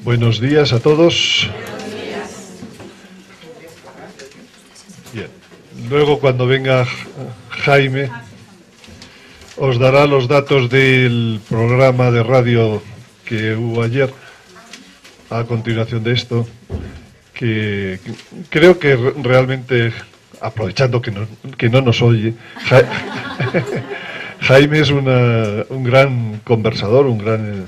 Buenos días a todos. Bien. Luego, cuando venga Jaime, os dará los datos del programa de radio que hubo ayer, a continuación de esto, que creo que realmente, aprovechando que no nos oye, Jaime es un gran conversador, un gran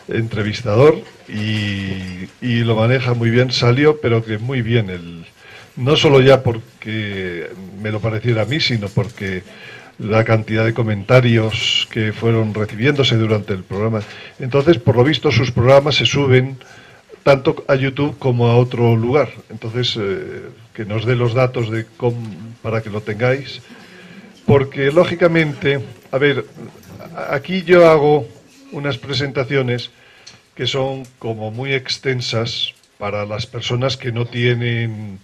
entrevistador y lo maneja muy bien. Salió, pero que muy bien, no solo ya porque me lo pareciera a mí, sino porque la cantidad de comentarios que fueron recibiéndose durante el programa. Entonces, por lo visto, sus programas se suben tanto a YouTube como a otro lugar. Entonces, que nos dé los datos para que lo tengáis. Porque, lógicamente, a ver, aquí yo hago unas presentaciones que son como muy extensas para las personas que no tienen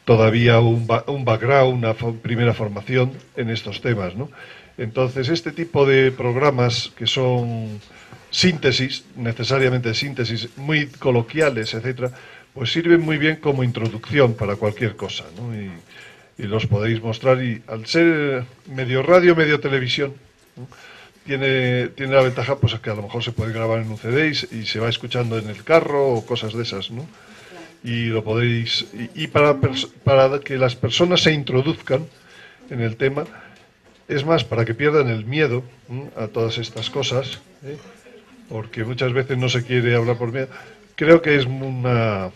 todavía un background, una primera formación en estos temas, ¿no? Entonces, este tipo de programas que son síntesis, necesariamente síntesis, muy coloquiales, etcétera, pues sirven muy bien como introducción para cualquier cosa, ¿no? Y los podéis mostrar, y al ser medio radio, medio televisión, ¿no? Tiene la ventaja, pues, que a lo mejor se puede grabar en un CD y se va escuchando en el carro o cosas de esas, ¿no? Y lo podéis, y para que las personas se introduzcan en el tema, es más, para que pierdan el miedo, ¿no?, a todas estas cosas, porque muchas veces no se quiere hablar por miedo. Creo que es una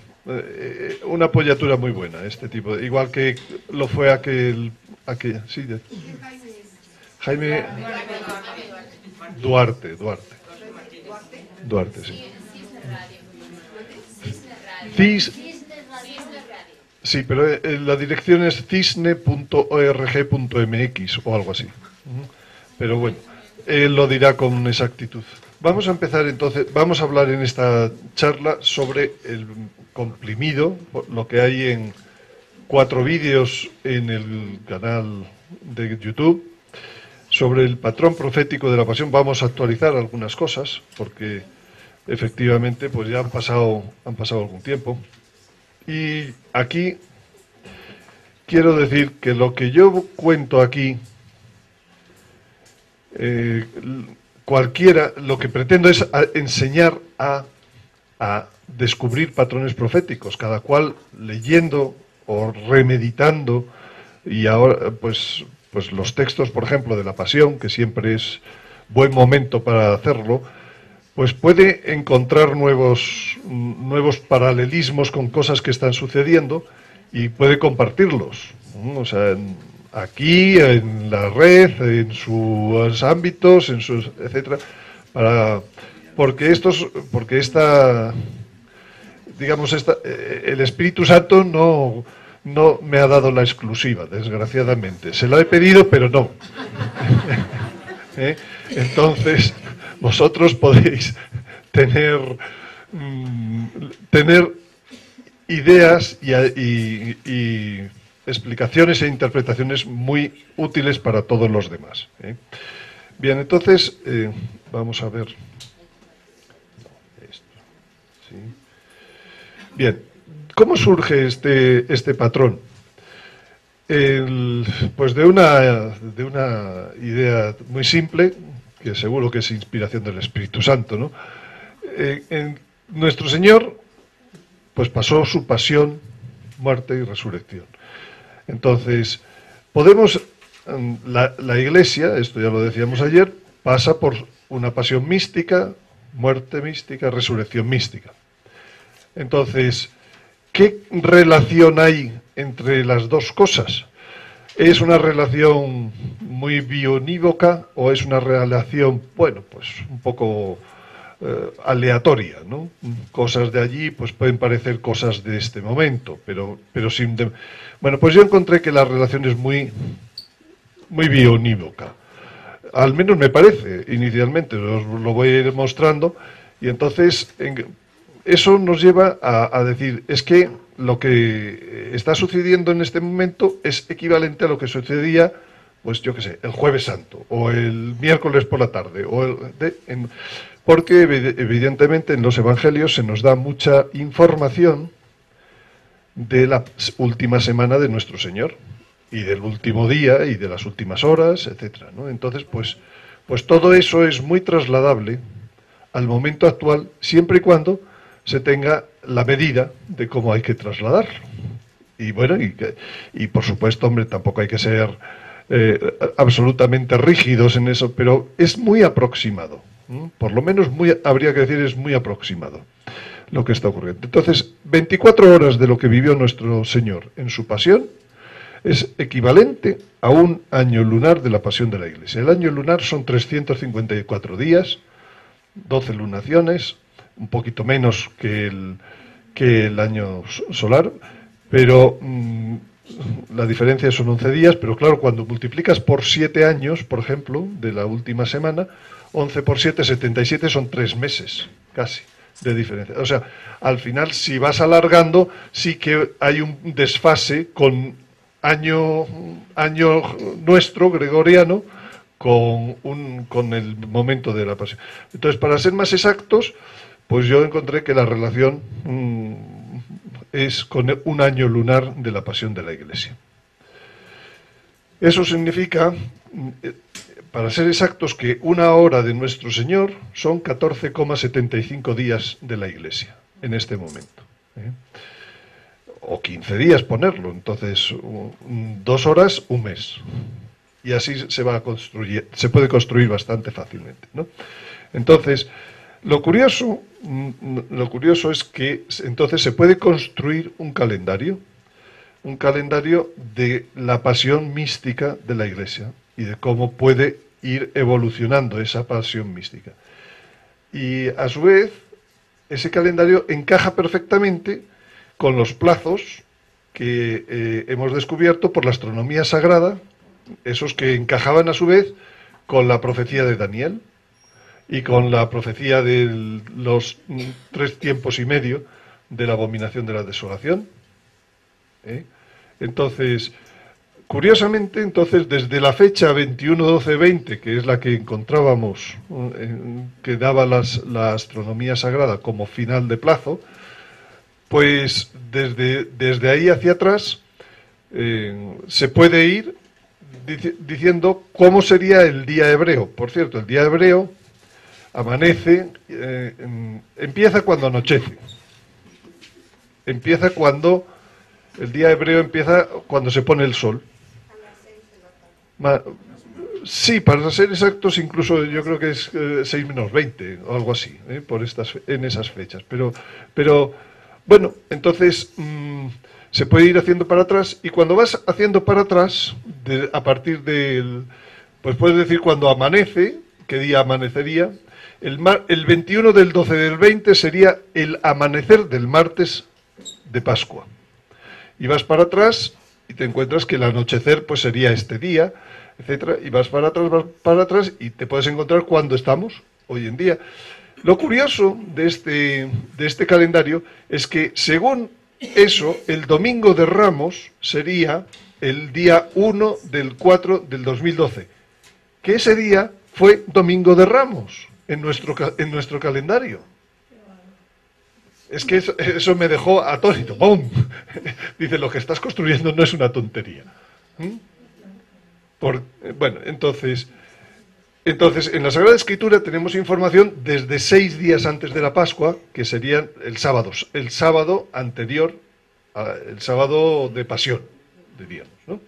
apoyatura muy buena, este tipo, igual que lo fue aquel sí, Jaime Duarte, sí. Sí, pero la dirección es cisne.org.mx o algo así. Pero bueno, él lo dirá con exactitud. Vamos a empezar entonces, vamos a hablar en esta charla sobre el comprimido, lo que hay en 4 vídeos en el canal de YouTube, sobre el patrón profético de la pasión. Vamos a actualizar algunas cosas, porque efectivamente pues ya han pasado algún tiempo. Y aquí quiero decir que lo que yo cuento aquí, lo que pretendo es enseñar a descubrir patrones proféticos, cada cual leyendo o remeditando, y ahora pues los textos, por ejemplo, de la Pasión, que siempre es buen momento para hacerlo, pues puede encontrar nuevos paralelismos con cosas que están sucediendo y puede compartirlos. O sea, aquí, en la red, en sus ámbitos, etcétera, porque el Espíritu Santo no me ha dado la exclusiva, desgraciadamente. Se la he pedido, pero no. Entonces, vosotros podéis tener ideas y explicaciones e interpretaciones muy útiles para todos los demás. Bien, entonces, vamos a ver esto. ¿Sí? Bien, ¿cómo surge este patrón? Pues de una idea muy simple, que seguro que es inspiración del Espíritu Santo, ¿no? Nuestro Señor pues pasó su pasión, muerte y resurrección. Entonces, la Iglesia, esto ya lo decíamos ayer, pasa por una pasión mística, muerte mística, resurrección mística. Entonces, ¿qué relación hay entre las dos cosas? ¿Es una relación muy bionívoca o es una relación, bueno, pues un poco aleatoria, ¿no? Cosas de allí pues pueden parecer cosas de este momento, pero sin... Bueno, pues yo encontré que la relación es muy bionívoca. Al menos me parece, inicialmente, os lo voy a ir mostrando, y entonces eso nos lleva a decir, es que lo que está sucediendo en este momento es equivalente a lo que sucedía pues yo qué sé, el Jueves Santo, o el miércoles por la tarde, porque evidentemente en los Evangelios se nos da mucha información de la última semana de nuestro Señor, y del último día, y de las últimas horas, etcétera, ¿no? Entonces, pues todo eso es muy trasladable al momento actual, siempre y cuando se tenga la medida de cómo hay que trasladarlo. Y bueno, y por supuesto, hombre, tampoco hay que ser absolutamente rígidos en eso, pero es muy aproximado. Por lo menos habría que decir es muy aproximado lo que está ocurriendo. Entonces, 24 horas de lo que vivió nuestro Señor en su pasión es equivalente a un año lunar de la pasión de la Iglesia. El año lunar son 354 días, 12 lunaciones, un poquito menos que el año solar, pero la diferencia son 11 días, pero claro, cuando multiplicas por 7 años, por ejemplo, de la última semana, 11 por 7, 77, son 3 meses, casi, de diferencia. O sea, al final, si vas alargando, sí que hay un desfase con año nuestro, gregoriano, con el momento de la pasión. Entonces, para ser más exactos, pues yo encontré que la relación es con un año lunar de la pasión de la Iglesia. Eso significa, para ser exactos, que una hora de nuestro Señor son 14,75 días de la Iglesia en este momento. O 15 días ponerlo, entonces 2 horas, un mes. Y así se puede construir bastante fácilmente, ¿no? Entonces, lo curioso es que entonces se puede construir un calendario de la pasión mística de la Iglesia y de cómo puede ir evolucionando esa pasión mística. Y a su vez, ese calendario encaja perfectamente con los plazos que hemos descubierto por la astronomía sagrada, esos que encajaban a su vez con la profecía de Daniel y con la profecía de los 3 tiempos y medio de la abominación de la desolación. Entonces, curiosamente, desde la fecha 21-12-20, que es la que encontrábamos, que daba la astronomía sagrada como final de plazo, pues desde ahí hacia atrás se puede ir diciendo cómo sería el día hebreo. Por cierto, el día hebreo amanece, empieza cuando anochece. El día hebreo empieza cuando se pone el sol. Sí, para ser exactos, incluso yo creo que es 6 menos 20 o algo así, en esas fechas. Pero bueno, entonces se puede ir haciendo para atrás, y cuando vas haciendo para atrás, a partir pues puedes decir cuando amanece, qué día amanecería. El 21 del 12 del 20 sería el amanecer del martes de Pascua. Y vas para atrás y te encuentras que el anochecer pues sería este día, etcétera, y vas para atrás y te puedes encontrar cuando estamos hoy en día. Lo curioso de este calendario es que, según eso, el Domingo de Ramos sería el día 1 del 4 del 2012, que ese día fue Domingo de Ramos en nuestro calendario. Es que eso me dejó atónito. ¡Pum! Dice, lo que estás construyendo no es una tontería. Bueno, entonces, en la Sagrada Escritura tenemos información desde 6 días antes de la Pascua, que serían el sábado anterior, el sábado de Pasión, diríamos, ¿no?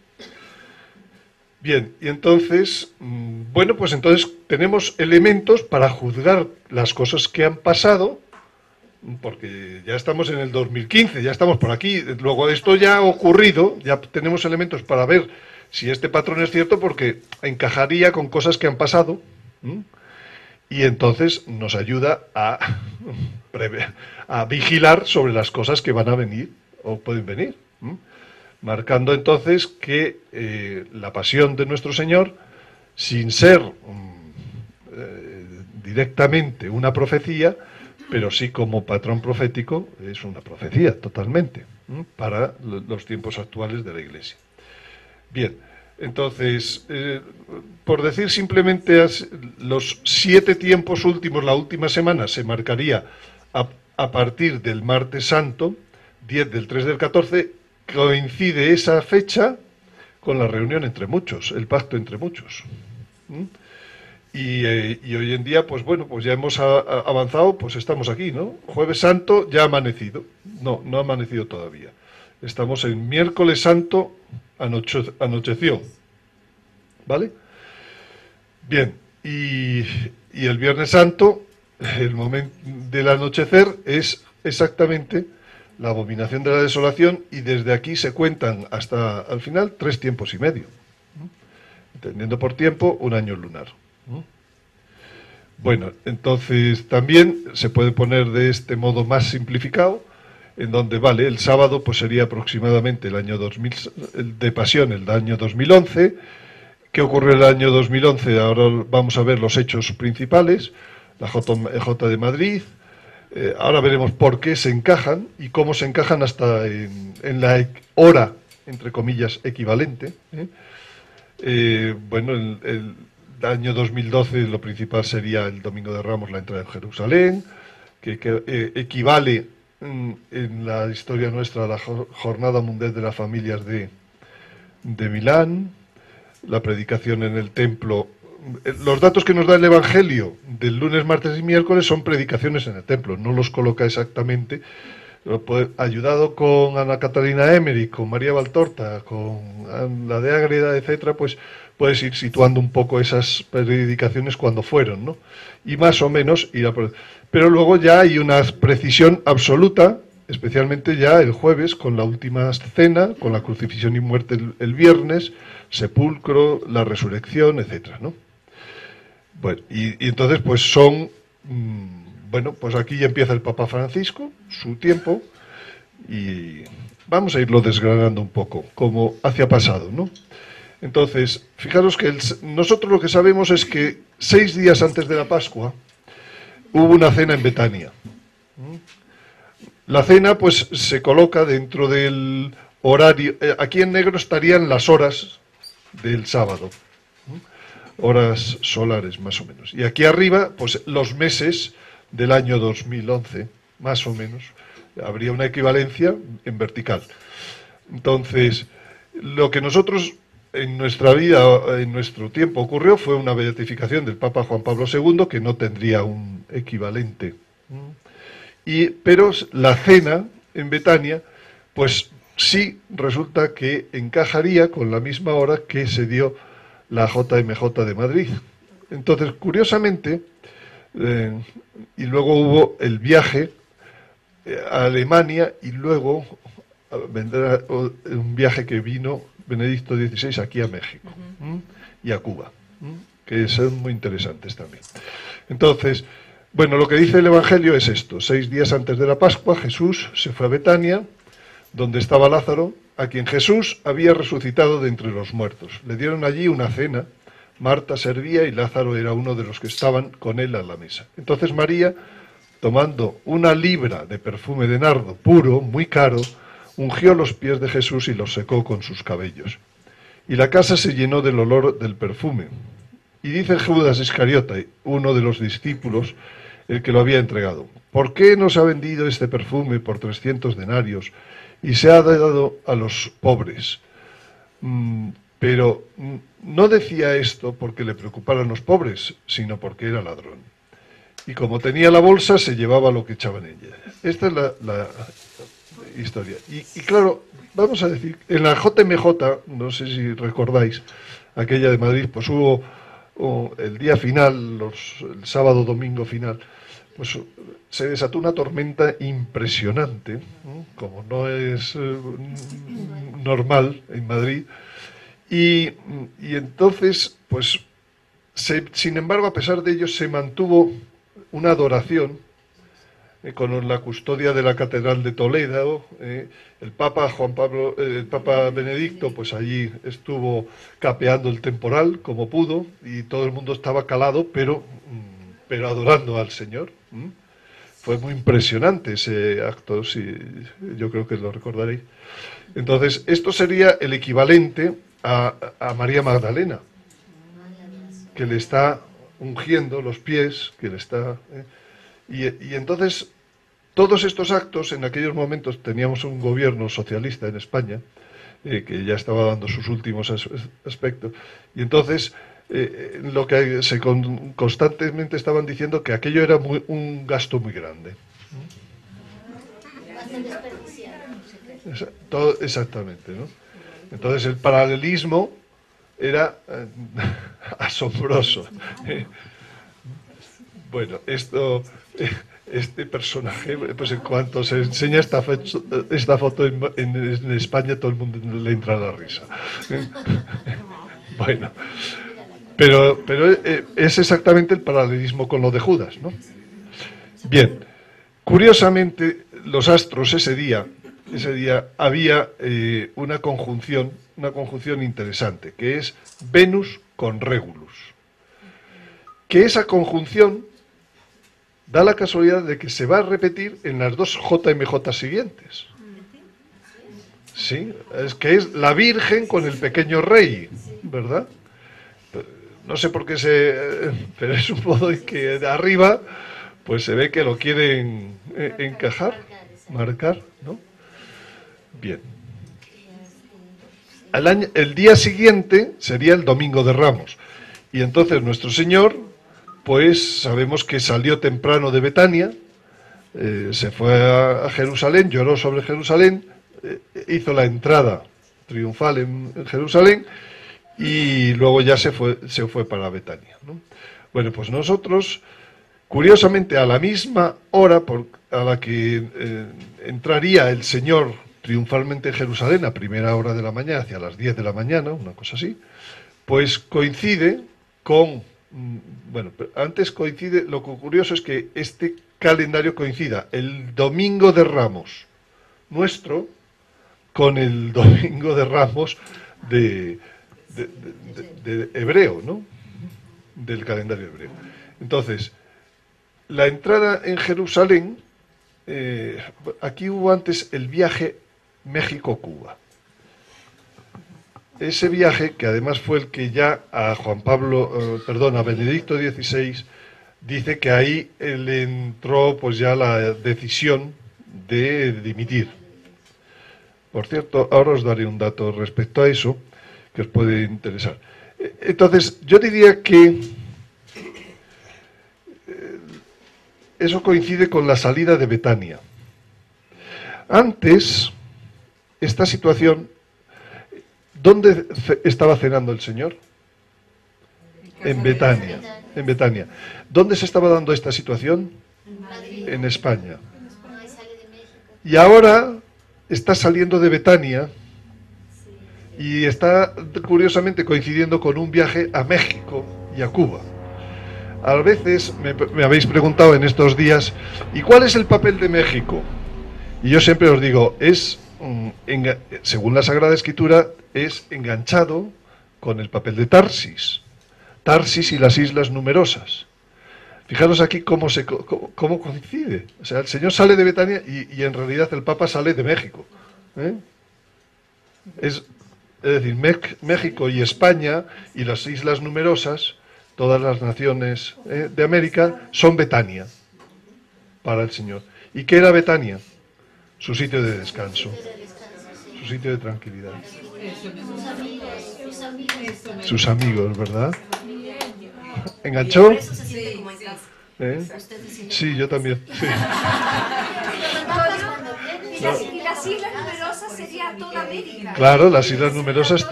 Bien, y entonces, bueno, pues entonces tenemos elementos para juzgar las cosas que han pasado, porque ya estamos en el 2015, ya estamos por aquí, luego esto ya ha ocurrido, ya tenemos elementos para ver si este patrón es cierto, porque encajaría con cosas que han pasado, y entonces nos ayuda a vigilar sobre las cosas que van a venir o pueden venir, marcando entonces que la pasión de nuestro Señor, sin ser directamente una profecía, pero sí como patrón profético, es una profecía totalmente para los tiempos actuales de la Iglesia. Bien, Entonces, por decir simplemente, los 7 tiempos últimos, la última semana, se marcaría a partir del martes santo, 10 del 3 del 14, coincide esa fecha con la reunión entre muchos, el pacto entre muchos. ¿Mm? Y hoy en día, pues bueno, pues ya hemos avanzado, pues estamos aquí, ¿no? Jueves Santo ya ha amanecido. No, no ha amanecido todavía. Estamos en miércoles santo, anocheció. ¿Vale? Bien, y el Viernes Santo, el momento del anochecer, es exactamente la abominación de la desolación, y desde aquí se cuentan hasta al final 3 tiempos y medio. Entendiendo por tiempo un año lunar. Bueno, entonces también se puede poner de este modo más simplificado, en donde, vale, el sábado pues sería aproximadamente el año 2000, el de Pasión, el año 2011. ¿Qué ocurrió en el año 2011? Ahora vamos a ver los hechos principales, la JMJ de Madrid. Ahora veremos por qué se encajan y cómo se encajan hasta en la hora, entre comillas, equivalente. Bueno, el año 2012 lo principal sería el Domingo de Ramos, la entrada en Jerusalén, que equivale en la historia nuestra a la Jornada Mundial de las Familias de Milán, la predicación en el templo. Los datos que nos da el Evangelio del lunes, martes y miércoles son predicaciones en el templo, no los coloca exactamente. Ayudado con Ana Catalina Emery, con María Valtorta, con la de Ágreda, etcétera, pues puedes ir situando un poco esas predicaciones cuando fueron, ¿no? Y más o menos ir a... Pero luego ya hay una precisión absoluta, especialmente ya el jueves, con la última cena, con la crucifixión y muerte el viernes, sepulcro, la resurrección, etcétera, ¿no? Bueno, y entonces pues son... Bueno, pues aquí ya empieza el Papa Francisco, su tiempo, y vamos a irlo desgranando un poco, como hacia pasado, ¿no? Entonces, fijaros que nosotros lo que sabemos es que 6 días antes de la Pascua hubo una cena en Betania. La cena, pues, se coloca dentro del horario. Aquí en negro estarían las horas del sábado, horas solares, más o menos. Y aquí arriba, pues, los meses del año 2011, más o menos, habría una equivalencia en vertical. Entonces, lo que nosotros en nuestra vida, en nuestro tiempo ocurrió, fue una beatificación del Papa Juan Pablo II, que no tendría un equivalente. Pero la cena en Betania, pues sí resulta que encajaría con la misma hora que se dio la JMJ de Madrid. Entonces, curiosamente, y luego hubo el viaje a Alemania, y luego vendrá un viaje que vino Benedicto XVI aquí a México y a Cuba, que son muy interesantes también. Entonces, bueno, lo que dice el Evangelio es esto: 6 días antes de la Pascua, Jesús se fue a Betania, donde estaba Lázaro, a quien Jesús había resucitado de entre los muertos. Le dieron allí una cena. Marta servía y Lázaro era uno de los que estaban con él a la mesa. Entonces María, tomando una libra de perfume de nardo puro, muy caro, ungió los pies de Jesús y los secó con sus cabellos. Y la casa se llenó del olor del perfume. Y dice Judas Iscariote, uno de los discípulos, el que lo había entregado: ¿por qué no se ha vendido este perfume por 300 denarios y se ha dado a los pobres? Pero no decía esto porque le preocuparan los pobres, sino porque era ladrón. Y como tenía la bolsa, se llevaba lo que echaban en ella. Esta es la historia. Y claro, vamos a decir, en la JMJ, no sé si recordáis, aquella de Madrid, pues hubo el día final, el sábado, domingo final, pues se desató una tormenta impresionante, como no es normal en Madrid. Y entonces, pues, sin embargo, a pesar de ello, se mantuvo una adoración con la custodia de la Catedral de Toledo. El Papa el Papa Benedicto, pues allí estuvo capeando el temporal como pudo, y todo el mundo estaba calado, pero adorando al Señor. Fue muy impresionante ese acto, sí, yo creo que lo recordaréis. Entonces, esto sería el equivalente a María Magdalena, que le está ungiendo los pies, que le está... Y entonces, todos estos actos, en aquellos momentos teníamos un gobierno socialista en España, que ya estaba dando sus últimos aspectos, y entonces lo que constantemente estaban diciendo que aquello era un gasto muy grande. Todo, exactamente, ¿no? Entonces el paralelismo era asombroso. Bueno, este personaje, pues en cuanto se enseña esta foto en España, todo el mundo le entra la risa. Bueno, pero es exactamente el paralelismo con lo de Judas, ¿no? Bien, curiosamente, los astros ese día había una conjunción interesante, que es Venus con Regulus. Que esa conjunción da la casualidad de que se va a repetir en las dos JMJ siguientes. Sí, es que es la Virgen con el pequeño rey, ¿verdad? No sé por qué pero es un modo en que de arriba pues se ve que lo quieren encajar, marcar, ¿no? Bien. El día siguiente sería el Domingo de Ramos. Y entonces nuestro Señor, pues sabemos que salió temprano de Betania, se fue a Jerusalén, lloró sobre Jerusalén, hizo la entrada triunfal en Jerusalén y luego ya se fue para Betania, ¿no? Bueno, pues nosotros, curiosamente, a la misma hora a la que entraría el Señor triunfalmente en Jerusalén, a primera hora de la mañana, hacia las 10 de la mañana, una cosa así, pues coincide con... Bueno, antes coincide, lo curioso es que este calendario coincida el Domingo de Ramos nuestro con el Domingo de Ramos de hebreo, ¿no? Del calendario hebreo. Entonces, la entrada en Jerusalén, aquí hubo antes el viaje México-Cuba. Ese viaje, que además fue el que ya a a Benedicto XVI, dice que ahí le entró pues ya la decisión de dimitir. Por cierto, ahora os daré un dato respecto a eso que os puede interesar. Entonces, yo diría que eso coincide con la salida de Betania. Antes, esta situación, ¿dónde estaba cenando el Señor? En Betania. En Betania. ¿Dónde se estaba dando esta situación? En España. Y ahora está saliendo de Betania y está curiosamente coincidiendo con un viaje a México y a Cuba. A veces me habéis preguntado en estos días, ¿y cuál es el papel de México? Y yo siempre os digo, según la Sagrada Escritura, es enganchado con el papel de Tarsis. Tarsis y las islas numerosas. Fijaros aquí cómo coincide. O sea, el Señor sale de Betania y en realidad el Papa sale de México. Es decir, México y España y las islas numerosas, todas las naciones de América, son Betania para el Señor. ¿Y qué era Betania? Su sitio de descanso, su sitio de tranquilidad. Sus amigos, ¿verdad? ¿Enganchó? Sí, yo también. Sí. Y las islas numerosas sería toda América. Claro, las islas numerosas,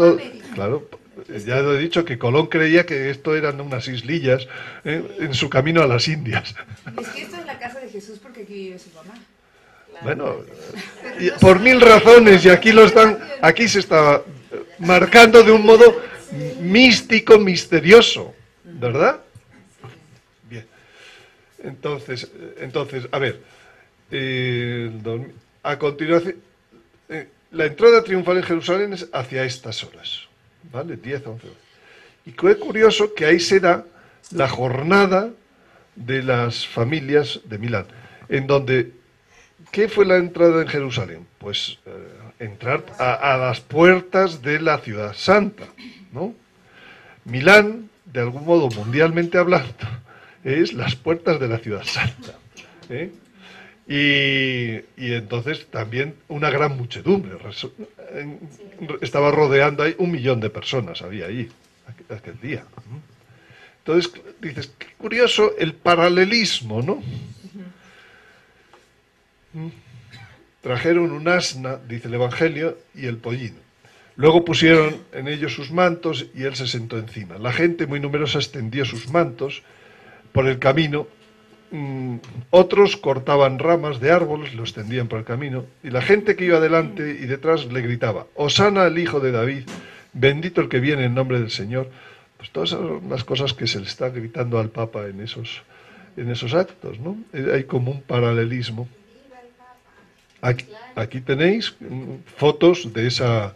claro. Ya he dicho que Colón creía que esto eran unas islillas en su camino a las Indias. Es que esto es la casa de Jesús porque aquí vive su mamá. Bueno, por mil razones, y aquí se está marcando de un modo místico, misterioso, ¿verdad? Bien. Entonces, a ver, a continuación, la entrada triunfal en Jerusalén es hacia estas horas, ¿vale? 10, 11 horas. Y qué curioso que ahí será la jornada de las familias de Milán, en donde... ¿Qué fue la entrada en Jerusalén? Pues entrar a las puertas de la ciudad santa, ¿no? Milán, de algún modo mundialmente hablando, es las puertas de la ciudad santa, ¿eh? Y entonces también una gran muchedumbre. Estaba rodeando ahí 1 millón de personas, había ahí aquel día. Entonces dices, qué curioso el paralelismo, ¿no? Trajeron un asna, dice el Evangelio, y el pollino. Luego pusieron en ellos sus mantos y él se sentó encima. La gente muy numerosa extendió sus mantos por el camino. Otros cortaban ramas de árboles, lo extendían por el camino, y la gente que iba delante y detrás le gritaba, Hosana al Hijo de David, bendito el que viene en nombre del Señor. Pues todas son las cosas que se le está gritando al Papa en esos actos, ¿no? Hay como un paralelismo. Aquí tenéis fotos de esa...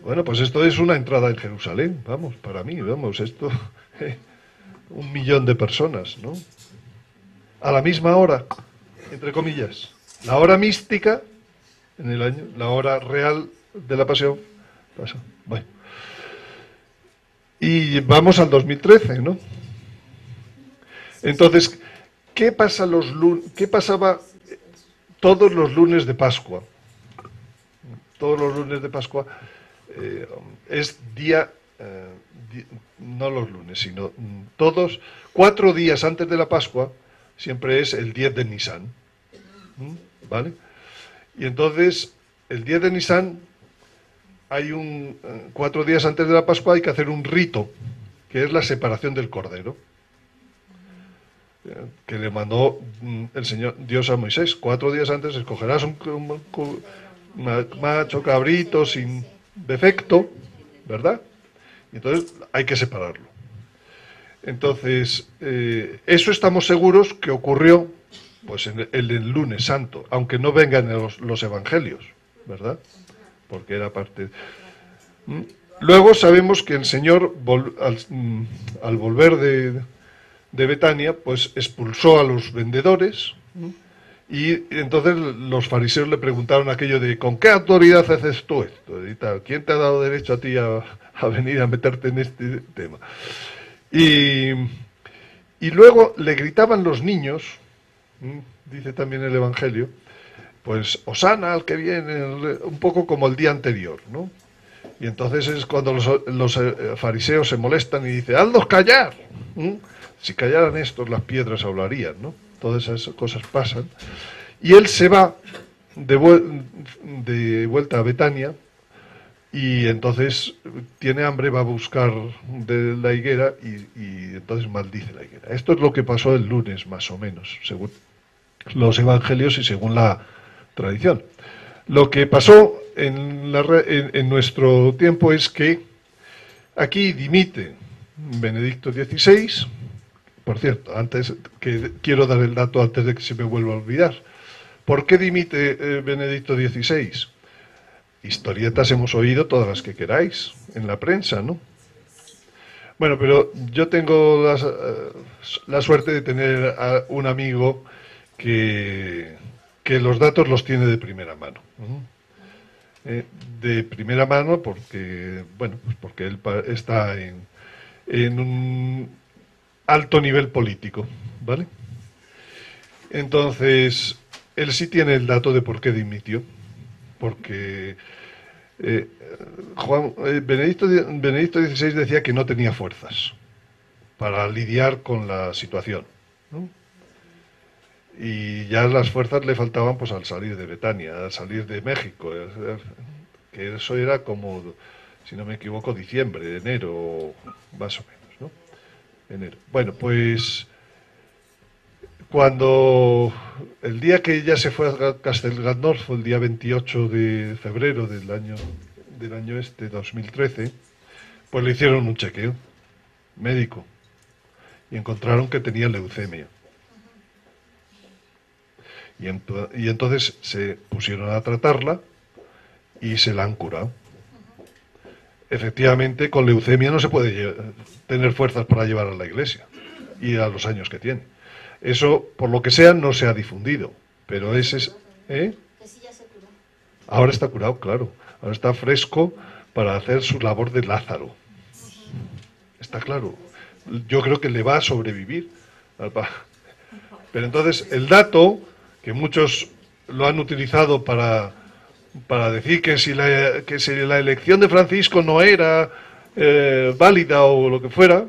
Bueno, pues esto es una entrada en Jerusalén, vamos, para mí, vamos, esto... 1 millón de personas, ¿no? A la misma hora, entre comillas. La hora mística en el año, la hora real de la pasión. Bueno. Y vamos al 2013, ¿no? Entonces, ¿qué pasaba todos los lunes de Pascua? Todos los lunes de Pascua es día... no los lunes, sino todos, 4 días antes de la Pascua, siempre es el 10 de Nisan, ¿vale? Y entonces, el 10 de Nisan, hay 4 días antes de la Pascua hay que hacer un rito, que es la separación del Cordero, que le mandó el Señor Dios a Moisés. 4 días antes escogerás un macho cabrito sin defecto, ¿verdad? Y entonces hay que separarlo. Entonces, eso estamos seguros que ocurrió pues en el lunes santo, aunque no vengan los evangelios, ¿verdad? Porque era parte... Luego sabemos que el Señor, al volver de Betania, pues expulsó a los vendedores, y entonces los fariseos le preguntaron aquello de ¿con qué autoridad haces tú esto? Y tal, ¿quién te ha dado derecho a ti a venir a meterte en este tema? Y luego le gritaban los niños, dice también el Evangelio, pues Hosana al que viene, un poco como el día anterior, ¿no? Y entonces es cuando los fariseos se molestan y dicen, hazlos callar. Si callaran estos, las piedras hablarían, ¿no? Todas esas cosas pasan. Y él se va de vuelta a Betania, y entonces tiene hambre, va a buscar de la higuera y entonces maldice la higuera. Esto es lo que pasó el lunes, más o menos, según los evangelios y según la tradición. Lo que pasó en nuestro tiempo es que aquí dimite Benedicto XVI. Por cierto, antes que quiero dar el dato antes de que se me vuelva a olvidar. ¿Por qué dimite Benedicto XVI? Historietas hemos oído todas las que queráis en la prensa, ¿no? Bueno, pero yo tengo la suerte de tener a un amigo que los datos los tiene de primera mano. De primera mano porque, bueno, pues porque él está en un alto nivel político, ¿vale? Entonces, él sí tiene el dato de por qué dimitió, porque Benedicto XVI decía que no tenía fuerzas para lidiar con la situación, ¿no? Y ya las fuerzas le faltaban pues al salir de Betania, al salir de México, que eso era como, si no me equivoco, diciembre, enero, más o menos, ¿no? Enero. Bueno, pues cuando el día que ella se fue a Castel Gandolfo, el día 28 de febrero del año 2013, pues le hicieron un chequeo médico y encontraron que tenía leucemia. Y entonces se pusieron a tratarla y se la han curado. Efectivamente, con leucemia no se puede tener fuerzas para llevar a la iglesia y a los años que tiene. Eso, por lo que sea, no se ha difundido, pero ese es... ¿eh? Que sí ya se curó. Ahora está curado, claro. Ahora está fresco para hacer su labor de Lázaro. Está claro. Yo creo que le va a sobrevivir al Papa. Pero entonces el dato, que muchos lo han utilizado para decir que si la elección de Francisco no era válida o lo que fuera,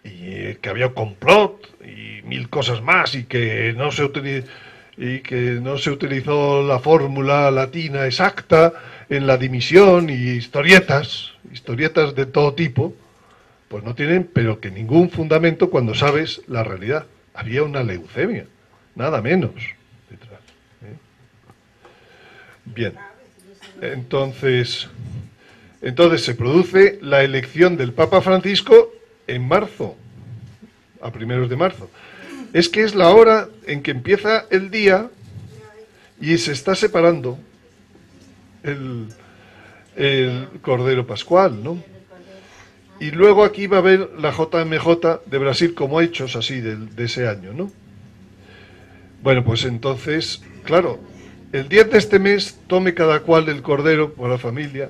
y que había un complot y mil cosas más, y que no se utilizó la fórmula latina exacta en la dimisión, y historietas de todo tipo, pues no tienen pero que ningún fundamento cuando sabes la realidad. Había una leucemia, nada menos detrás, ¿eh? Bien, entonces se produce la elección del Papa Francisco en marzo, a primeros de marzo. Es que es la hora en que empieza el día y se está separando el Cordero Pascual, ¿no? Y luego aquí va a haber la JMJ de Brasil como hechos así de ese año, ¿no? Bueno, pues entonces, claro, el 10 de este mes tome cada cual el cordero por la familia.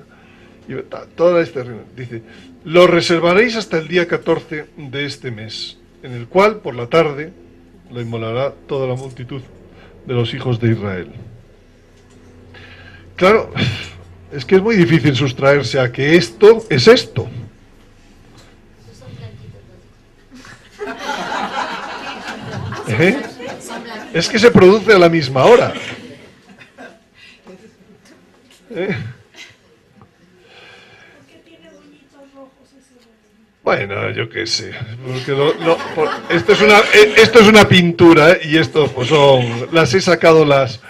Y toda esta reunión dice, lo reservaréis hasta el día 14 de este mes, en el cual por la tarde lo inmolará toda la multitud de los hijos de Israel. Claro, es que es muy difícil sustraerse a que esto es esto. ¿Eh? Es que se produce a la misma hora. ¿Eh? Bueno, yo qué sé. Porque esto es una pintura, y esto pues son. Las he sacado las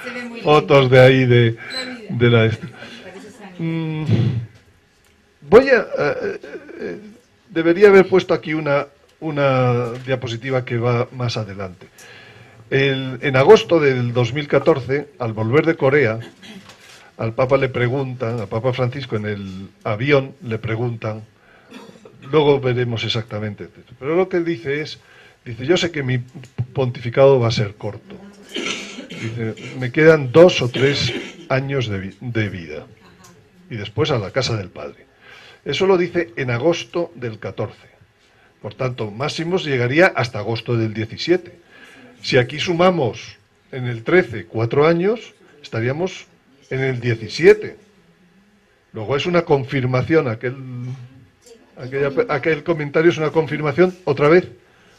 fotos de ahí de la. Debería haber puesto aquí una diapositiva que va más adelante. En agosto del 2014, al volver de Corea, al Papa Francisco en el avión le preguntan, luego veremos exactamente, pero lo que él dice, yo sé que mi pontificado va a ser corto. Dice, me quedan 2 o 3 años de vida. Y después a la casa del Padre. Eso lo dice en agosto del 14. Por tanto, máximos llegaría hasta agosto del 17. Si aquí sumamos en el 13 4 años, estaríamos en el 17. Luego es una confirmación, aquel comentario es una confirmación otra vez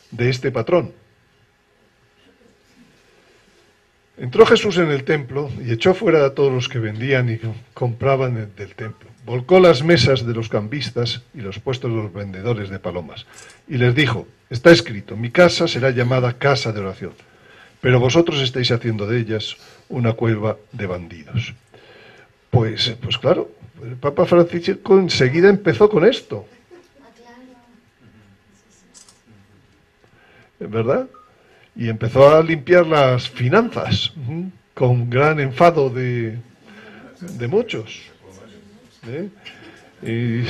de este patrón. Entró Jesús en el templo y echó fuera a todos los que vendían y compraban del templo. Volcó las mesas de los cambistas y los puestos de los vendedores de palomas. Y les dijo, está escrito, mi casa será llamada casa de oración, pero vosotros estáis haciendo de ellas una cueva de bandidos. Pues claro, el Papa Francisco enseguida empezó con esto. ¿Verdad? Y empezó a limpiar las finanzas, con gran enfado de muchos. Y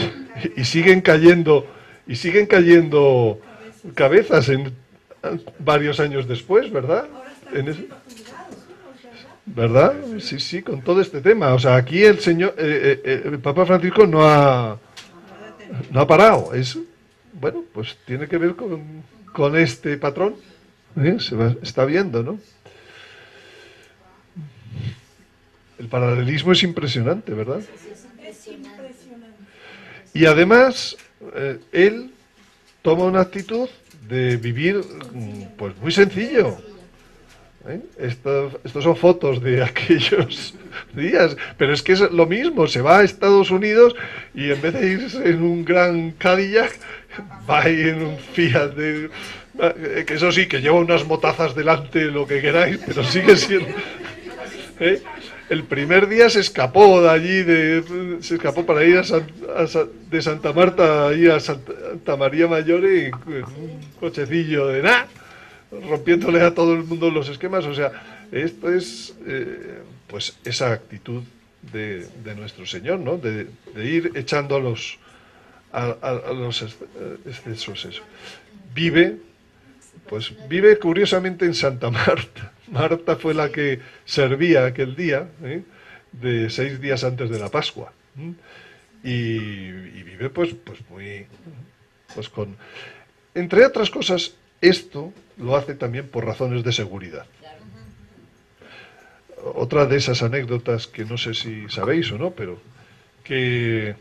siguen cayendo cabezas en varios años después, ¿verdad? ¿Verdad? Sí, con todo este tema. O sea, aquí el Papa Francisco no ha parado. Bueno, pues tiene que ver con este patrón. Está viendo, ¿no? El paralelismo es impresionante, ¿verdad? Es impresionante. Y además, él toma una actitud de vivir, pues muy sencillo. Estos son fotos de aquellos días, pero es que es lo mismo, se va a Estados Unidos y en vez de irse en un gran Cadillac, va ahí en un Fiat que eso sí, que lleva unas motazas delante, lo que queráis, pero sigue siendo... El primer día se escapó de allí, se escapó para ir de Santa Marta ahí a Santa María Mayor en un cochecillo de nada, rompiéndole a todo el mundo los esquemas. O sea, esto es pues esa actitud de nuestro Señor, ¿no? De ir echando a los excesos eso. Vive curiosamente en Santa Marta. Marta fue la que servía aquel día, de 6 días antes de la Pascua. Y vive pues muy, pues con, entre otras cosas, esto lo hace también por razones de seguridad. Otra de esas anécdotas que no sé si sabéis o no, pero que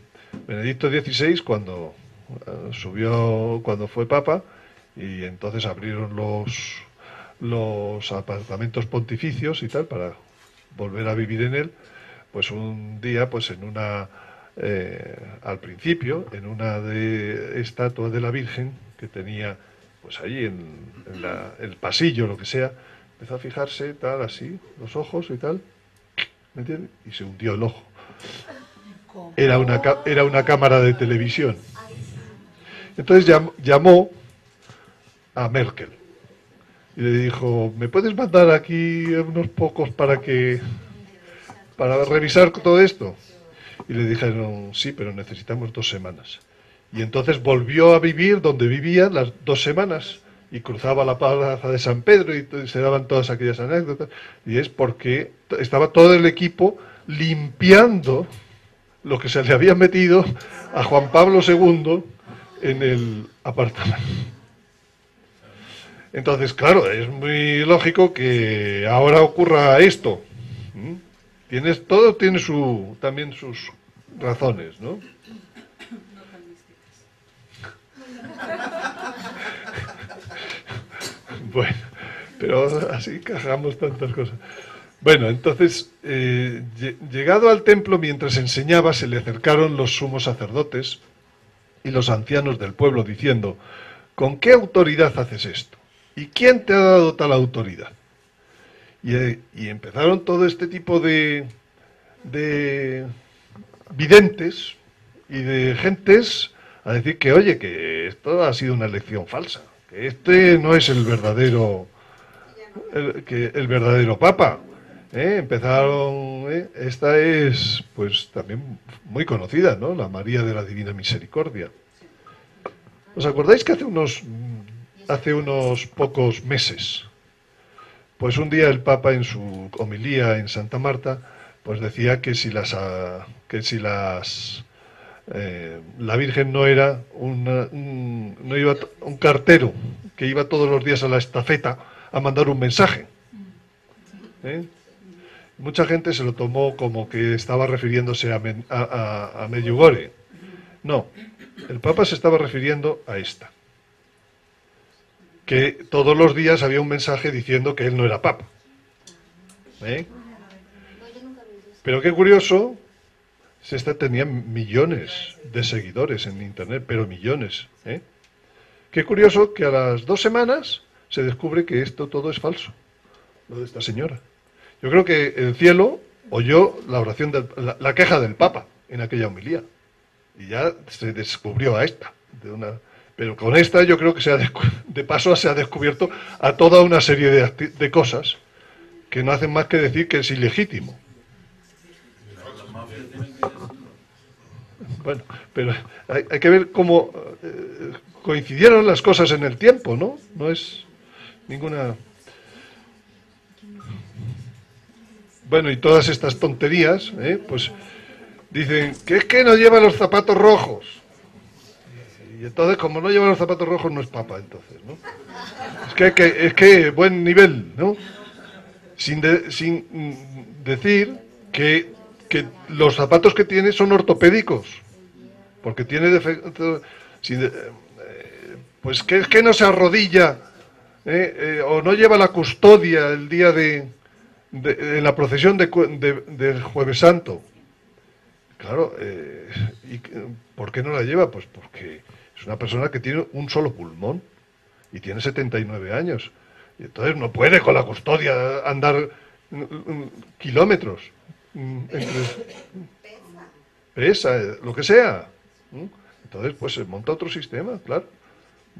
Benedicto XVI, cuando fue papa, y entonces abrieron los apartamentos pontificios y tal para volver a vivir en él, pues un día, pues al principio, en una estatua de la Virgen que tenía, pues ahí en el pasillo, lo que sea, empezó a fijarse, tal, así, los ojos y tal, ¿me entiendes? Y se hundió el ojo. Era una cámara de televisión. Entonces llamó a Merkel y le dijo, ¿me puedes mandar aquí unos pocos para revisar todo esto? Y le dijeron, sí, pero necesitamos 2 semanas. Y entonces volvió a vivir donde vivía las 2 semanas y cruzaba la plaza de San Pedro y se daban todas aquellas anécdotas. Y es porque estaba todo el equipo limpiando lo que se le había metido a Juan Pablo II en el apartamento. Entonces, claro, es muy lógico que ahora ocurra esto. Todo tiene también sus razones, ¿no? Bueno, pero así cajamos tantas cosas. Bueno, entonces, llegado al templo, mientras enseñaba, se le acercaron los sumos sacerdotes y los ancianos del pueblo, diciendo, ¿con qué autoridad haces esto? ¿Y quién te ha dado tal autoridad? Y empezaron todo este tipo de videntes y de gentes a decir que, oye, que esto ha sido una elección falsa, que este no es el verdadero papa. Empezaron, esta es pues también muy conocida, ¿no? La María de la Divina Misericordia. ¿Os acordáis que hace unos pocos meses, pues un día el Papa en su homilía en Santa Marta, pues decía que la Virgen no era no iba un cartero que iba todos los días a la estafeta a mandar un mensaje. Mucha gente se lo tomó como que estaba refiriéndose a Medjugorje. No, el Papa se estaba refiriendo a esta. Que todos los días había un mensaje diciendo que él no era Papa. Pero qué curioso, tenía millones de seguidores en Internet, pero millones. Qué curioso que a las 2 semanas se descubre que esto todo es falso, lo de esta señora. Yo creo que el cielo oyó la oración, la queja del Papa en aquella homilía, y ya se descubrió a esta. Pero con esta yo creo que de paso se ha descubierto a toda una serie de cosas que no hacen más que decir que es ilegítimo. Bueno, pero hay que ver cómo coincidieron las cosas en el tiempo, ¿no? No es ninguna... Bueno, y todas estas tonterías, pues dicen que es que no lleva los zapatos rojos. Y entonces, como no lleva los zapatos rojos, no es papa, entonces, ¿no? Es que buen nivel, ¿no? Sin decir que los zapatos que tiene son ortopédicos, porque tiene defecto, pues que es que no se arrodilla, o no lleva la custodia el día en la procesión del Jueves Santo. Claro, ¿y por qué no la lleva? Pues porque es una persona que tiene un solo pulmón y tiene 79 años. Y entonces no puede con la custodia andar kilómetros. Pesa, lo que sea. Entonces, pues se monta otro sistema, claro.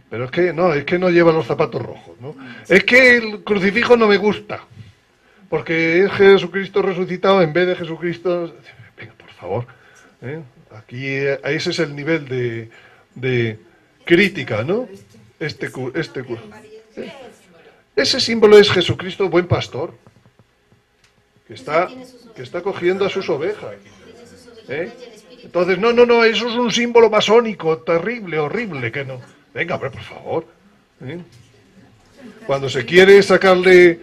Pero es que no lleva los zapatos rojos, ¿no? Es que el crucifijo no me gusta, porque es Jesucristo resucitado en vez de Jesucristo... Venga, por favor. Aquí, ese es el nivel de crítica, ¿no? Ese símbolo es Jesucristo, buen pastor, que está que está cogiendo a sus ovejas. ¿Eh? Entonces, no, eso es un símbolo masónico, terrible, horrible, que no. Venga, hombre, por favor. ¿Eh? Cuando se quiere sacarle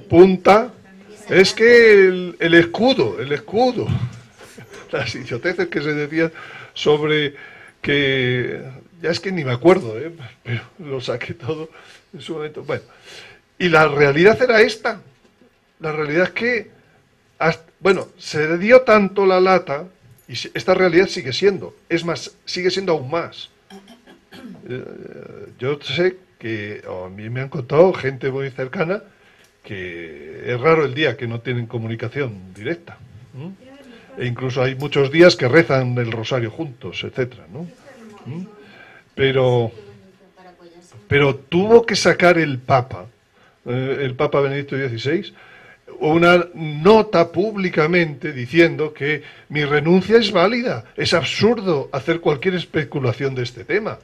punta, es que el escudo, las idioteces que se decían sobre que, ya es que ni me acuerdo, pero lo saqué todo en su momento. Bueno, y la realidad era esta. La realidad es que, bueno, se dio tanto la lata, y esta realidad sigue siendo, es más, sigue siendo aún más. Yo sé que a mí me han contado gente muy cercana que es raro el día que no tienen comunicación directa. E incluso hay muchos días que rezan el rosario juntos, etcétera, ¿no? Pero tuvo que sacar el Papa Benedicto XVI, una nota públicamente diciendo que mi renuncia es válida, es absurdo hacer cualquier especulación de este tema.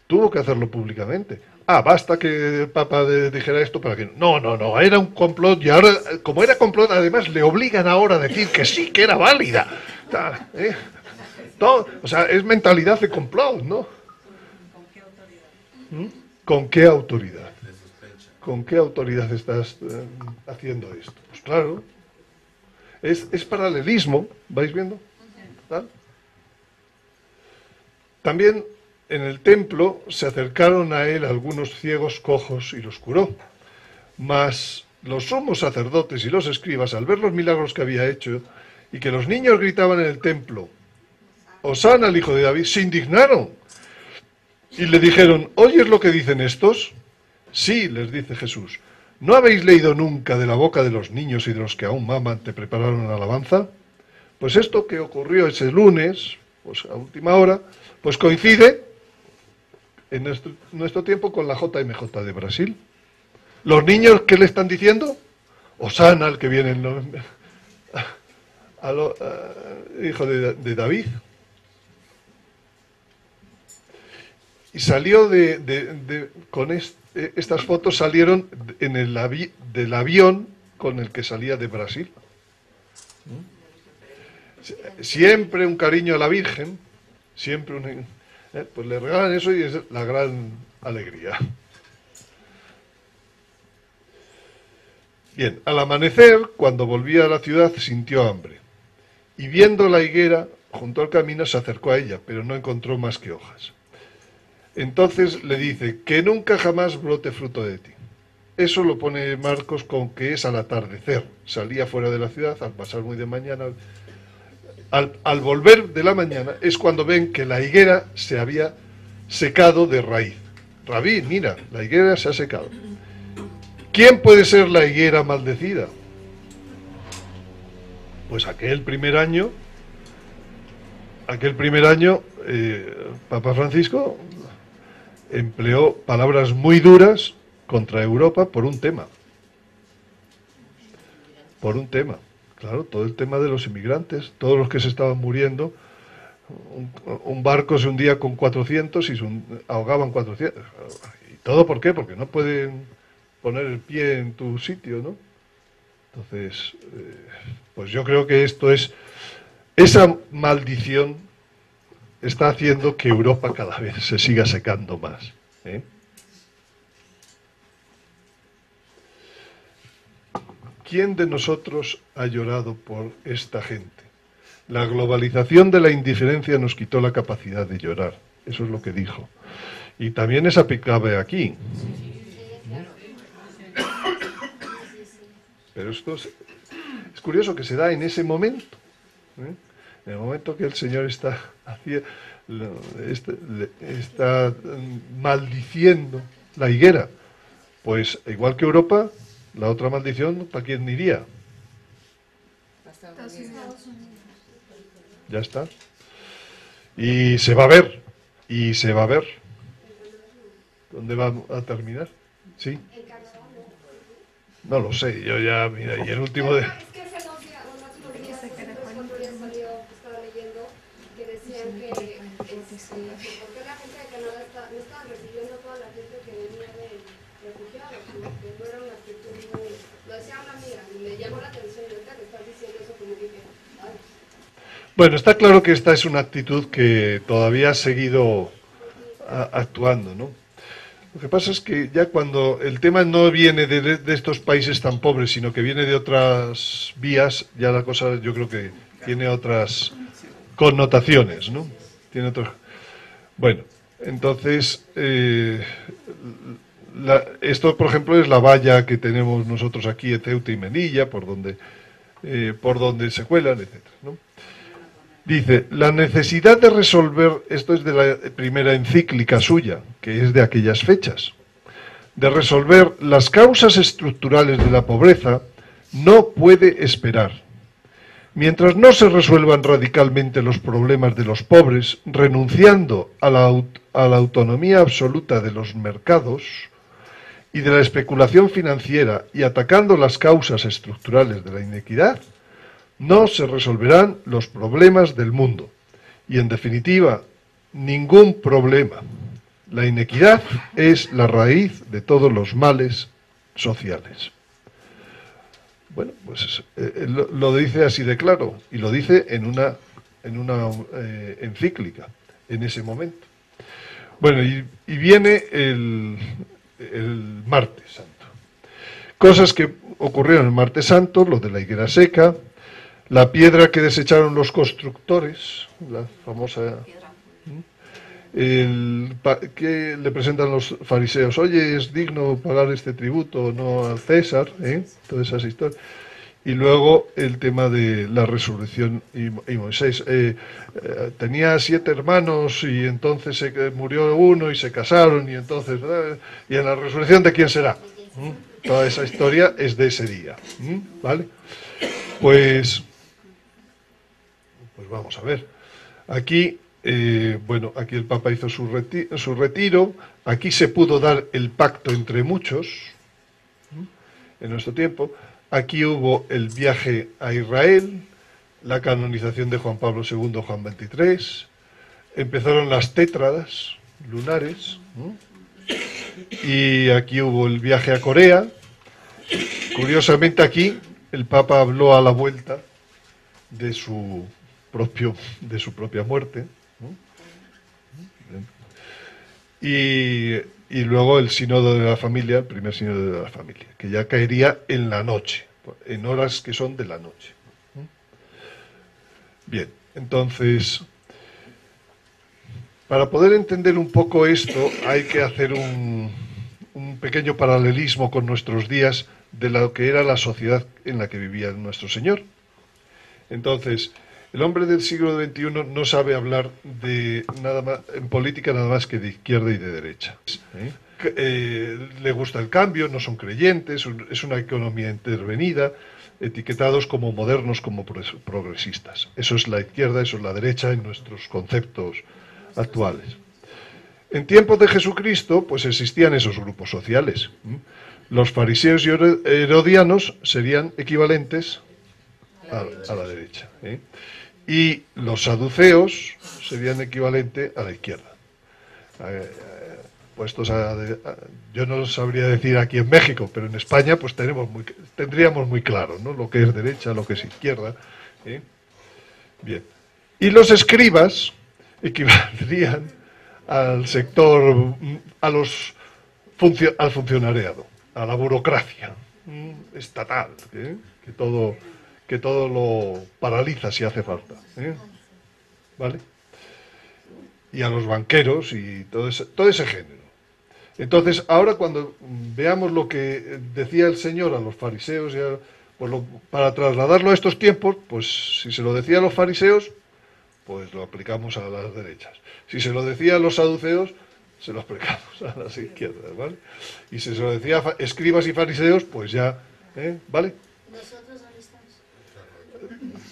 Tuvo que hacerlo públicamente. Basta que el Papa dijera esto para que... No, era un complot y ahora, como era complot, además le obligan ahora a decir que sí, que era válida. Todo, o sea, es mentalidad de complot, ¿no? ¿Con qué autoridad? ¿Con qué autoridad estás haciendo esto? Pues claro, es paralelismo, ¿vais viendo? ¿Tal? También en el templo se acercaron a él algunos ciegos cojos y los curó. Mas los sumos sacerdotes y los escribas, al ver los milagros que había hecho y que los niños gritaban en el templo, Hosana al hijo de David, se indignaron y le dijeron, ¿oyes lo que dicen estos? Sí, les dice Jesús, ¿no habéis leído nunca de la boca de los niños y de los que aún maman te prepararon alabanza? Pues esto que ocurrió ese lunes, pues a última hora, pues coincide en nuestro tiempo con la JMJ de Brasil. ¿Los niños qué le están diciendo? Hosana, el que viene hijo de David. Y salió con estas fotos salieron del avión con el que salía de Brasil. Siempre un cariño a la Virgen, siempre pues le regalan eso y es la gran alegría. Bien, al amanecer, cuando volvía a la ciudad, sintió hambre. Y viendo la higuera junto al camino, se acercó a ella, pero no encontró más que hojas. Entonces le dice, que nunca jamás brote fruto de ti. Eso lo pone Marcos con que es al atardecer. Salía fuera de la ciudad, al pasar muy de mañana. Al volver de la mañana es cuando ven que la higuera se había secado de raíz. Rabí, mira, la higuera se ha secado. ¿Quién puede ser la higuera maldecida? Pues aquel primer año, Papa Francisco empleó palabras muy duras contra Europa por un tema. Claro, todo el tema de los inmigrantes, todos los que se estaban muriendo. Un barco se hundía con 400 y se ahogaban 400. ¿Y todo por qué? Porque no pueden poner el pie en tu sitio, ¿no? Entonces, pues yo creo que esa maldición está haciendo que Europa cada vez se siga secando más. ¿Quién de nosotros ha llorado por esta gente? La globalización de la indiferencia nos quitó la capacidad de llorar. Eso es lo que dijo. Y también es aplicable aquí. Pero esto es curioso que se da en ese momento. En el momento que el Señor está maldiciendo la higuera. Pues igual que Europa, la otra maldición, ¿para quién iría? Ya está. Y se va a ver. ¿Dónde va a terminar? Sí. No lo sé, yo ya, mira, y el último de... Es que hace 2 días, cuando ya salió, estaba leyendo, que decían que ¿por qué la gente de Canadá no estaba recibiendo a toda la gente que venía de refugiados? Sino que no era una actitud muy Lo decía una amiga y me llamó la atención y ahorita que estás diciendo eso como dije, ay, Bueno, está claro que esta es una actitud que todavía ha seguido actuando, ¿no? Lo que pasa es que ya cuando el tema no viene de estos países tan pobres, sino que viene de otras vías, ya la cosa yo creo que tiene otras connotaciones, ¿no? Tiene otros. Bueno, entonces, esto, por ejemplo, es la valla que tenemos nosotros aquí en Ceuta y Melilla, por donde se cuelan, etcétera, ¿no? Dice, la necesidad de resolver, esto es de la primera encíclica suya, que es de aquellas fechas, de resolver las causas estructurales de la pobreza, no puede esperar. Mientras no se resuelvan radicalmente los problemas de los pobres, renunciando a la autonomía absoluta de los mercados y de la especulación financiera y atacando las causas estructurales de la inequidad, no se resolverán los problemas del mundo. Y en definitiva, ningún problema. La inequidad es la raíz de todos los males sociales. Bueno, pues lo dice así de claro, y lo dice en una encíclica, en ese momento. Bueno, y viene el Martes Santo. Cosas que ocurrieron el Martes Santo, lo de la higuera seca, la piedra que desecharon los constructores, la famosa, que le presentan los fariseos, oye, ¿es digno pagar este tributo o no al César? Todas esas historias. Y luego el tema de la resurrección y Moisés. Tenía 7 hermanos y entonces murió uno y se casaron y entonces... ¿y en la resurrección de quién será? Toda esa historia es de ese día. ¿Vale? Pues vamos a ver. Aquí, bueno, aquí el Papa hizo su retiro. Aquí se pudo dar el pacto entre muchos en nuestro tiempo. Aquí hubo el viaje a Israel, la canonización de Juan Pablo II, Juan XXIII, empezaron las tétradas lunares, y aquí hubo el viaje a Corea. Curiosamente aquí el Papa habló a la vuelta de su propia muerte, y luego el sínodo de la familia, el primer sínodo de la familia, que ya caería en la noche, en horas que son de la noche. Bien, entonces, para poder entender un poco esto, hay que hacer un pequeño paralelismo con nuestros días de lo que era la sociedad en la que vivía nuestro Señor. Entonces, el hombre del siglo XXI no sabe hablar de nada más, en política nada más que de izquierda y de derecha. Le gusta el cambio, no son creyentes, es una economía intervenida, etiquetados como modernos, como progresistas. Eso es la izquierda, eso es la derecha en nuestros conceptos actuales. En tiempos de Jesucristo, pues existían esos grupos sociales. Los fariseos y herodianos serían equivalentes a la derecha. Y los saduceos serían equivalente a la izquierda. Puestos yo no sabría decir aquí en México, pero en España pues tendríamos muy claro, ¿no?, lo que es derecha, lo que es izquierda. Bien. Y los escribas equivaldrían al sector, al funcionariado, a la burocracia estatal, que todo lo paraliza si hace falta, ¿vale? Y a los banqueros y todo ese género. Entonces, ahora cuando veamos lo que decía el Señor a los fariseos, para trasladarlo a estos tiempos, pues si se lo decía a los fariseos, pues lo aplicamos a las derechas. Si se lo decía a los saduceos, se lo aplicamos a las izquierdas, ¿vale? Y si se lo decía a escribas y fariseos, pues ya, ¿vale? ¿Nosotros dónde estamos?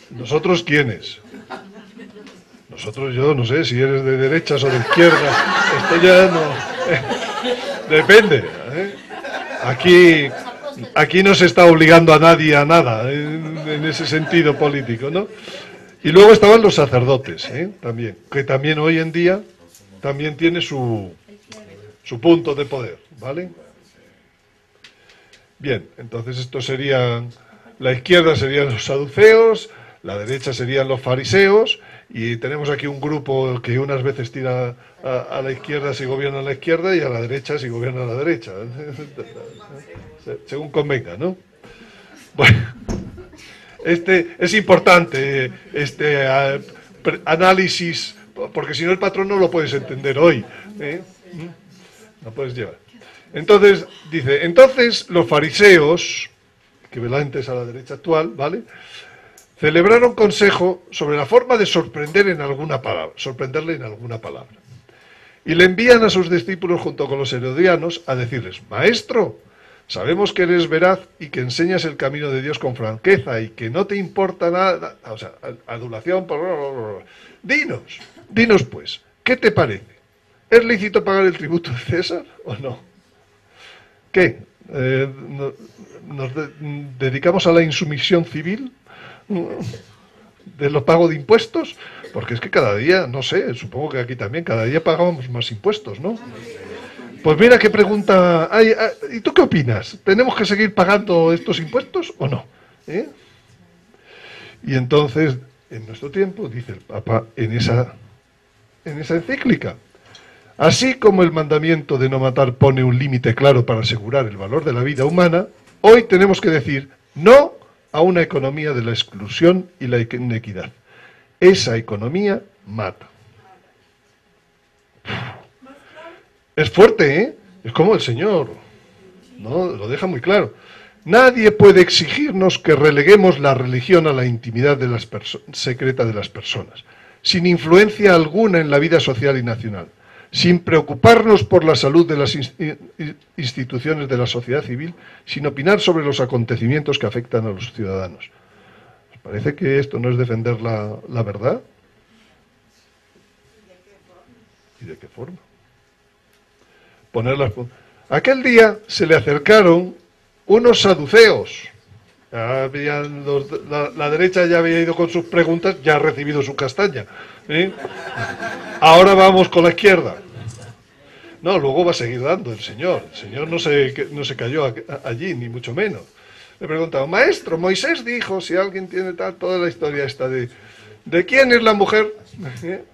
¿Nosotros quiénes? Nosotros, yo no sé si eres de derechas o de izquierdas. Esto ya no... depende. Aquí no se está obligando a nadie a nada, en ese sentido político, ¿no? Y luego estaban los sacerdotes, también, que también hoy en día también tiene su punto de poder, ¿vale? Bien, entonces esto serían, la izquierda serían los saduceos, la derecha serían los fariseos, y tenemos aquí un grupo que unas veces tira a la izquierda si gobierna a la izquierda y a la derecha si gobierna a la derecha. Según convenga, ¿no? Bueno, es importante análisis, porque si no el patrón no lo puedes entender hoy, ¿eh? No puedes llevar. Entonces, dice, entonces los fariseos, equivalentes a la derecha actual, ¿vale?, celebraron consejo sobre la forma de sorprenderle en alguna palabra. Y le envían a sus discípulos junto con los herodianos a decirles, Maestro, sabemos que eres veraz y que enseñas el camino de Dios con franqueza y que no te importa nada, o sea, adulación, dinos pues, ¿qué te parece? ¿Es lícito pagar el tributo de César o no? ¿Qué? ¿Nos dedicamos a la insumisión civil de los pagos de impuestos? Porque es que cada día, no sé, supongo que aquí también, cada día pagamos más impuestos, ¿no? Pues mira qué pregunta hay. ¿Y tú qué opinas? ¿Tenemos que seguir pagando estos impuestos o no? ¿Eh? Y entonces, en nuestro tiempo, dice el Papa en esa encíclica, así como el mandamiento de no matar pone un límite claro para asegurar el valor de la vida humana, hoy tenemos que decir no a una economía de la exclusión y la inequidad. Esa economía mata. Es fuerte, ¿eh? Es como el Señor, ¿no? Lo deja muy claro. Nadie puede exigirnos que releguemos la religión a la intimidad de secreta de las personas, sin influencia alguna en la vida social y nacional, sin preocuparnos por la salud de las instituciones de la sociedad civil, sin opinar sobre los acontecimientos que afectan a los ciudadanos. ¿Os parece que esto no es defender la verdad? ¿Y de qué forma? Aquel día se le acercaron unos saduceos. La derecha ya había ido con sus preguntas, ya ha recibido su castaña, ¿eh? Ahora vamos con la izquierda. No, luego va a seguir dando el Señor. El Señor no se cayó allí, ni mucho menos. Le preguntaban, Maestro, Moisés dijo, si alguien tiene toda la historia esta ¿de quién es la mujer?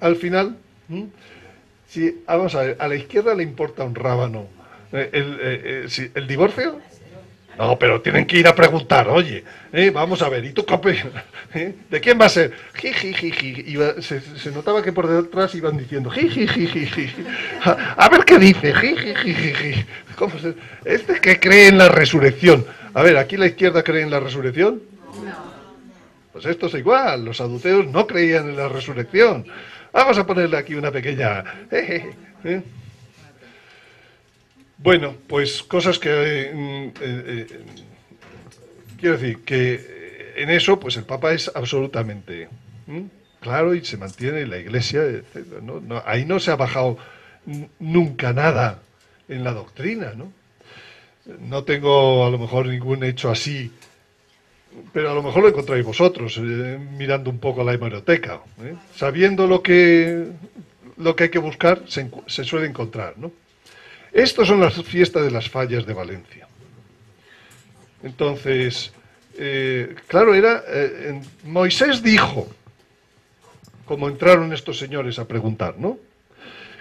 Al final, si, vamos a ver, a la izquierda le importa un rábano el divorcio. No, pero tienen que ir a preguntar, oye, vamos a ver, ¿y tú qué opinas? ¿De quién va a ser? Jiji. Se notaba que por detrás iban diciendo, jiji. A ver qué dice, jiji. Este que cree en la resurrección. A ver, ¿aquí la izquierda cree en la resurrección? No. Pues esto es igual, los saduceos no creían en la resurrección. Vamos a ponerle aquí una pequeña... Bueno, pues cosas que... quiero decir que en eso pues el Papa es absolutamente claro y se mantiene la Iglesia, etc. ¿No? Ahí no se ha bajado nunca nada en la doctrina, ¿no? No tengo a lo mejor ningún hecho así, pero a lo mejor lo encontráis vosotros, mirando un poco la hemeroteca, sabiendo lo que hay que buscar, se suele encontrar, ¿no? Estas son las fiestas de las fallas de Valencia. Entonces, claro, Moisés dijo, como entraron estos señores a preguntar, ¿no?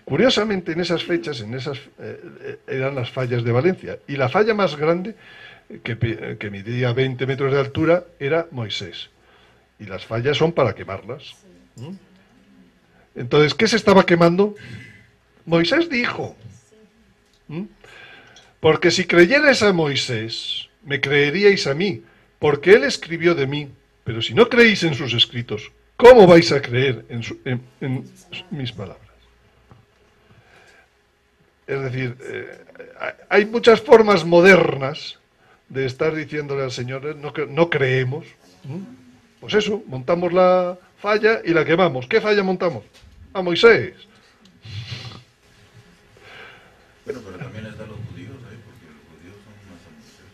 Curiosamente, en esas fechas, eran las fallas de Valencia. Y la falla más grande, que medía 20 metros de altura, era Moisés. Y las fallas son para quemarlas. Entonces, ¿qué se estaba quemando? Moisés dijo. Porque si creyerais a Moisés, me creeríais a mí, porque él escribió de mí. Pero si no creéis en sus escritos, ¿cómo vais a creer en mis palabras? Es decir, hay muchas formas modernas de estar diciéndole al Señor, no creemos. Pues eso, montamos la falla y la quemamos. ¿Qué falla montamos? A Moisés. Bueno, pero también están los judíos, porque los judíos son más a Moisés.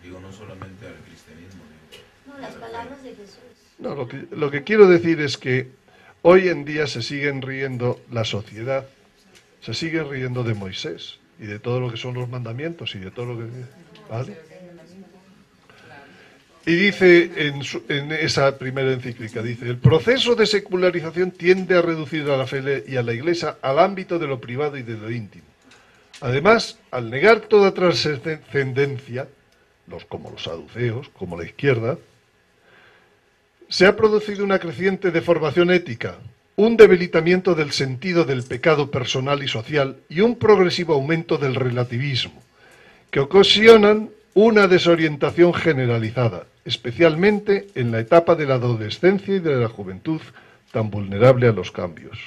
Digo, no solamente al cristianismo. No, las palabras de Jesús. No, lo que quiero decir es que hoy en día se siguen riendo la sociedad, se sigue riendo de Moisés. y de todo lo que son los mandamientos y de todo lo que... ¿vale? Y dice en esa primera encíclica, dice, el proceso de secularización tiende a reducir a la fe y a la Iglesia al ámbito de lo privado y de lo íntimo. Además, al negar toda trascendencia, como los saduceos, como la izquierda, se ha producido una creciente deformación ética, un debilitamiento del sentido del pecado personal y social y un progresivo aumento del relativismo, que ocasionan una desorientación generalizada, especialmente en la etapa de la adolescencia y de la juventud tan vulnerable a los cambios.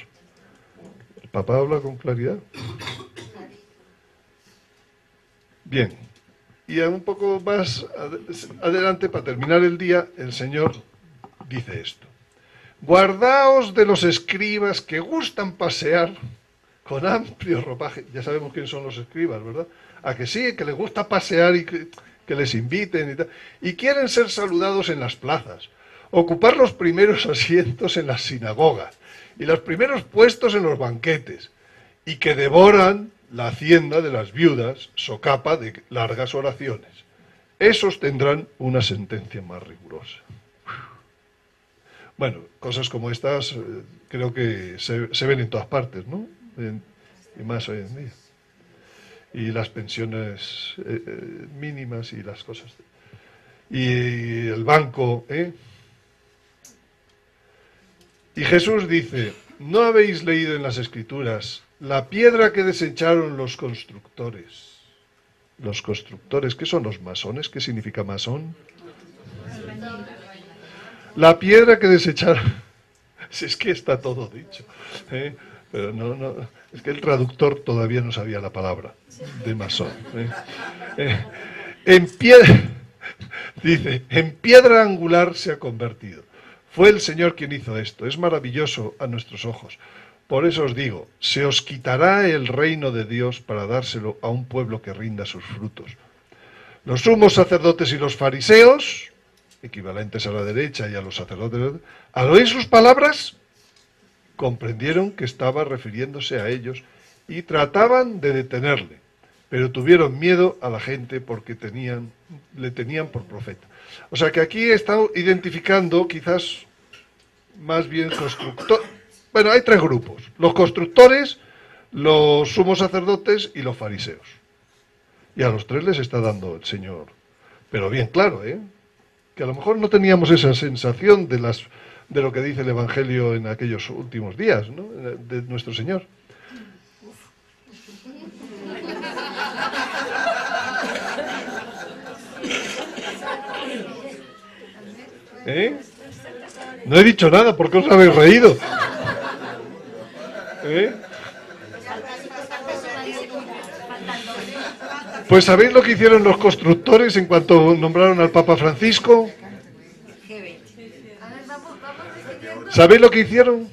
¿El Papa habla con claridad? Bien, y un poco más adelante, para terminar el día, el Señor dice esto. Guardaos de los escribas que gustan pasear con amplio ropaje. Ya sabemos quiénes son los escribas, ¿verdad? A que sí, que les gusta pasear y que les inviten y tal. Y quieren ser saludados en las plazas, ocupar los primeros asientos en las sinagogas y los primeros puestos en los banquetes, y que devoran la hacienda de las viudas, socapa de largas oraciones. Esos tendrán una sentencia más rigurosa. Bueno, cosas como estas creo que se ven en todas partes, ¿no? Y más hoy en día. Y las pensiones mínimas y las cosas. Y el banco, ¿eh? Y Jesús dice, ¿no habéis leído en las Escrituras la piedra que desecharon los constructores? Los constructores, ¿qué son los masones? ¿Qué significa masón? La piedra que desecharon... Si es que está todo dicho, ¿eh? Pero no, es que el traductor todavía no sabía la palabra de masón. En piedra, dice, en piedra angular se ha convertido. Fue el Señor quien hizo esto. Es maravilloso a nuestros ojos. Por eso os digo, se os quitará el reino de Dios para dárselo a un pueblo que rinda sus frutos. Los sumos sacerdotes y los fariseos, equivalentes a la derecha y a los sacerdotes, al oír sus palabras, comprendieron que estaba refiriéndose a ellos y trataban de detenerle, pero tuvieron miedo a la gente porque le tenían por profeta. O sea que aquí está identificando quizás más bien constructores. Bueno, hay tres grupos, los constructores, los sumos sacerdotes y los fariseos. Y a los tres les está dando el Señor. Pero bien claro, ¿eh? Que a lo mejor no teníamos esa sensación de lo que dice el Evangelio en aquellos últimos días, ¿no? De nuestro Señor. ¿Eh? No he dicho nada, ¿por qué os habéis reído? ¿Eh? Pues ¿sabéis lo que hicieron los constructores en cuanto nombraron al Papa Francisco? ¿Sabéis lo que hicieron?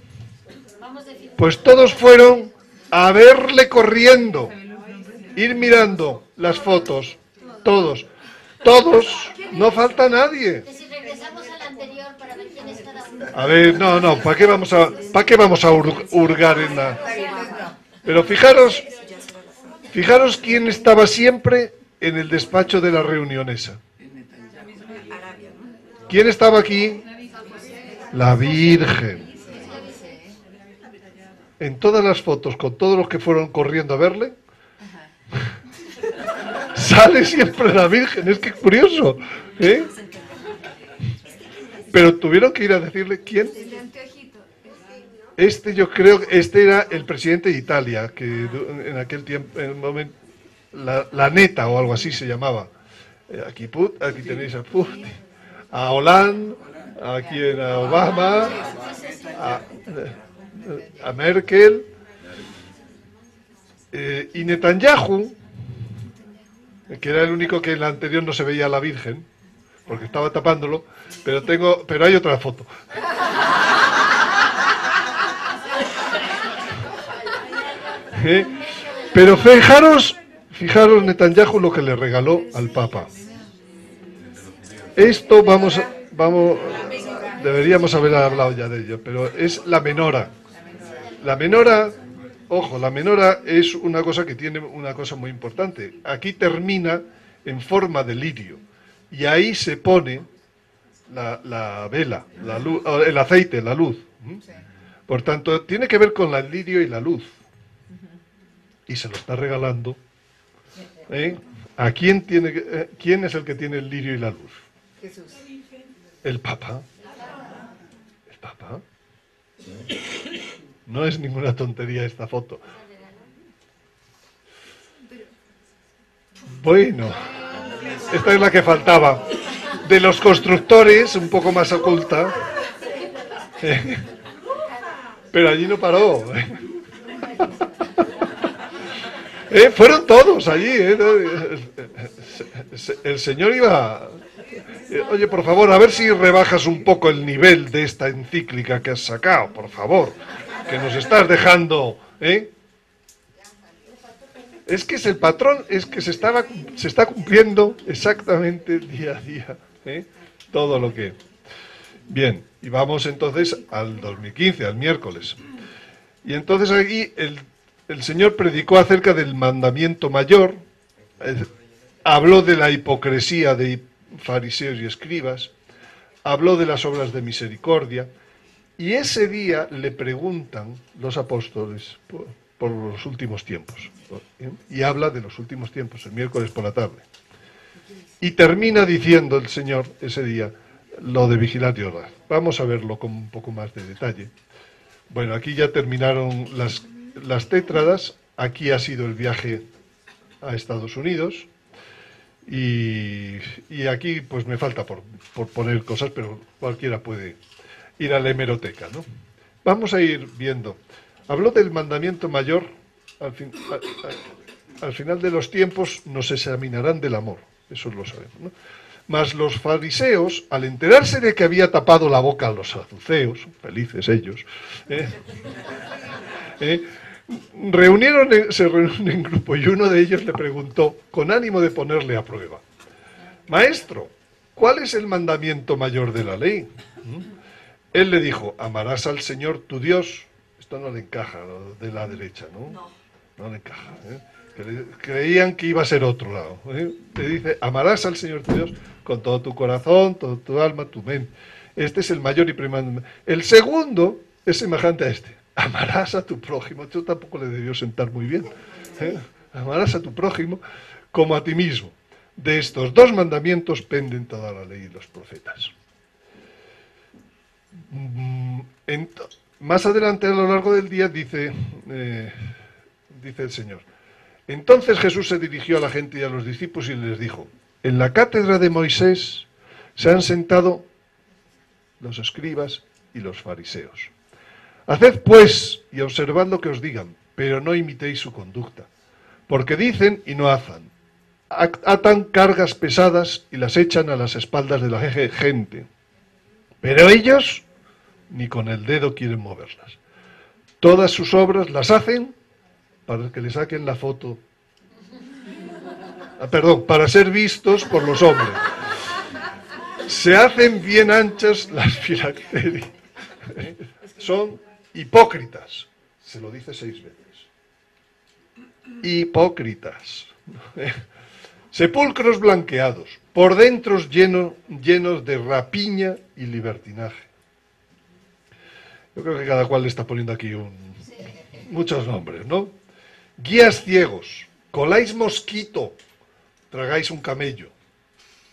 Pues todos fueron a verle corriendo, ir mirando las fotos, todos, no falta nadie. A ver, no, ¿para qué vamos a hurgar en la... Pero fijaros quién estaba siempre en el despacho de la reunión esa. ¿Quién estaba aquí? La Virgen. En todas las fotos, con todos los que fueron corriendo a verle, sale siempre la Virgen. Es que curioso, ¿eh? Pero tuvieron que ir a decirle quién. Yo creo que este era el presidente de Italia, que en aquel tiempo, en el momento, la Neta o algo así se llamaba. Aquí tenéis a Putin, a Hollande, aquí a Obama, a Merkel, y Netanyahu, que era el único que en la anterior no se veía a la Virgen, porque estaba tapándolo, pero hay otra foto. Pero fijaros Netanyahu lo que le regaló al Papa. Esto deberíamos haber hablado ya de ello, pero es la menora. La menora ojo, la menora es una cosa que tiene una cosa muy importante. Aquí termina en forma de lirio y ahí se pone la vela, la luz, el aceite, la luz. Por tanto, tiene que ver con el lirio y la luz. Y se lo está regalando. ¿A quién quién es el que tiene el lirio y la luz? Jesús. El Papa. El Papa. No es ninguna tontería esta foto. Bueno, esta es la que faltaba. De los constructores, un poco más oculta. Pero allí no paró. Fueron todos allí. El señor iba... Oye, por favor, a ver si rebajas un poco el nivel de esta encíclica que has sacado, por favor. Que nos estás dejando... Es que es el patrón, es que se está cumpliendo exactamente día a día. Todo lo que... Bien, y vamos entonces al 2015, al miércoles. Y entonces aquí el Señor predicó acerca del mandamiento mayor, habló de la hipocresía de fariseos y escribas, habló de las obras de misericordia, y ese día le preguntan los apóstoles por los últimos tiempos. Y habla de los últimos tiempos, el miércoles por la tarde. Y termina diciendo el Señor ese día lo de vigilar y orar. Vamos a verlo con un poco más de detalle. Bueno, aquí ya terminaron las tétradas. Aquí ha sido el viaje a Estados Unidos. Y aquí pues me falta por poner cosas, pero cualquiera puede ir a la hemeroteca, ¿no? Vamos a ir viendo. Habló del mandamiento mayor. Al final de los tiempos nos examinarán del amor. Eso lo sabemos, ¿no? Mas los fariseos, al enterarse de que había tapado la boca a los saduceos, felices ellos, se reunieron en grupo y uno de ellos le preguntó, con ánimo de ponerle a prueba, Maestro, ¿cuál es el mandamiento mayor de la ley? Él le dijo, amarás al Señor tu Dios. Esto no le encaja, lo de la derecha, ¿no? No le encaja, Creían que iba a ser otro lado. Te dice, amarás al Señor tu Dios con todo tu corazón, toda tu alma, tu mente. Este es el mayor y primer mandamiento. El segundo es semejante a este. Amarás a tu prójimo. Esto tampoco le debió sentar muy bien. Amarás a tu prójimo como a ti mismo. De estos dos mandamientos penden toda la ley y los profetas. Más adelante, a lo largo del día, dice el Señor. Entonces Jesús se dirigió a la gente y a los discípulos y les dijo, en la cátedra de Moisés se han sentado los escribas y los fariseos. Haced pues y observad lo que os digan, pero no imitéis su conducta, porque dicen y no hacen. Atan cargas pesadas y las echan a las espaldas de la gente, pero ellos ni con el dedo quieren moverlas. Todas sus obras las hacen para que le saquen la foto. Para ser vistos por los hombres. Se hacen bien anchas las filacterias. Son hipócritas. Se lo dice 6 veces. Hipócritas. Sepulcros blanqueados, por dentro llenos de rapiña y libertinaje. Yo creo que cada cual le está poniendo aquí muchos nombres, ¿no? Guías ciegos, coláis mosquito, tragáis un camello.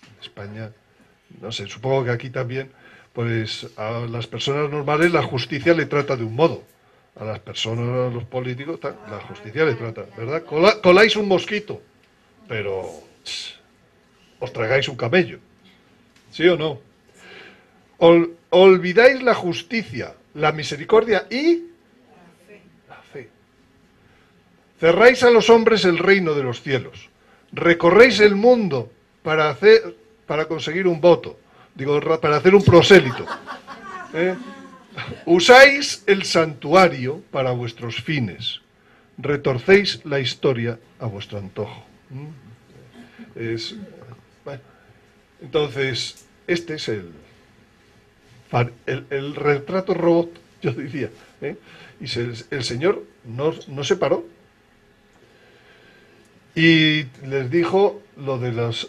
En España, no sé, supongo que aquí también, pues a las personas normales la justicia le trata de un modo. A las personas, a los políticos, la justicia le trata, ¿verdad? Coláis un mosquito, pero os tragáis un camello. ¿Sí o no? Olvidáis la justicia, la misericordia y la fe. Cerráis a los hombres el reino de los cielos. Recorréis el mundo para conseguir un voto. Para hacer un prosélito. Usáis el santuario para vuestros fines. Retorcéis la historia a vuestro antojo. Bueno. Entonces, este es el retrato robot yo diría. Y el Señor no se paró. Y les dijo lo de las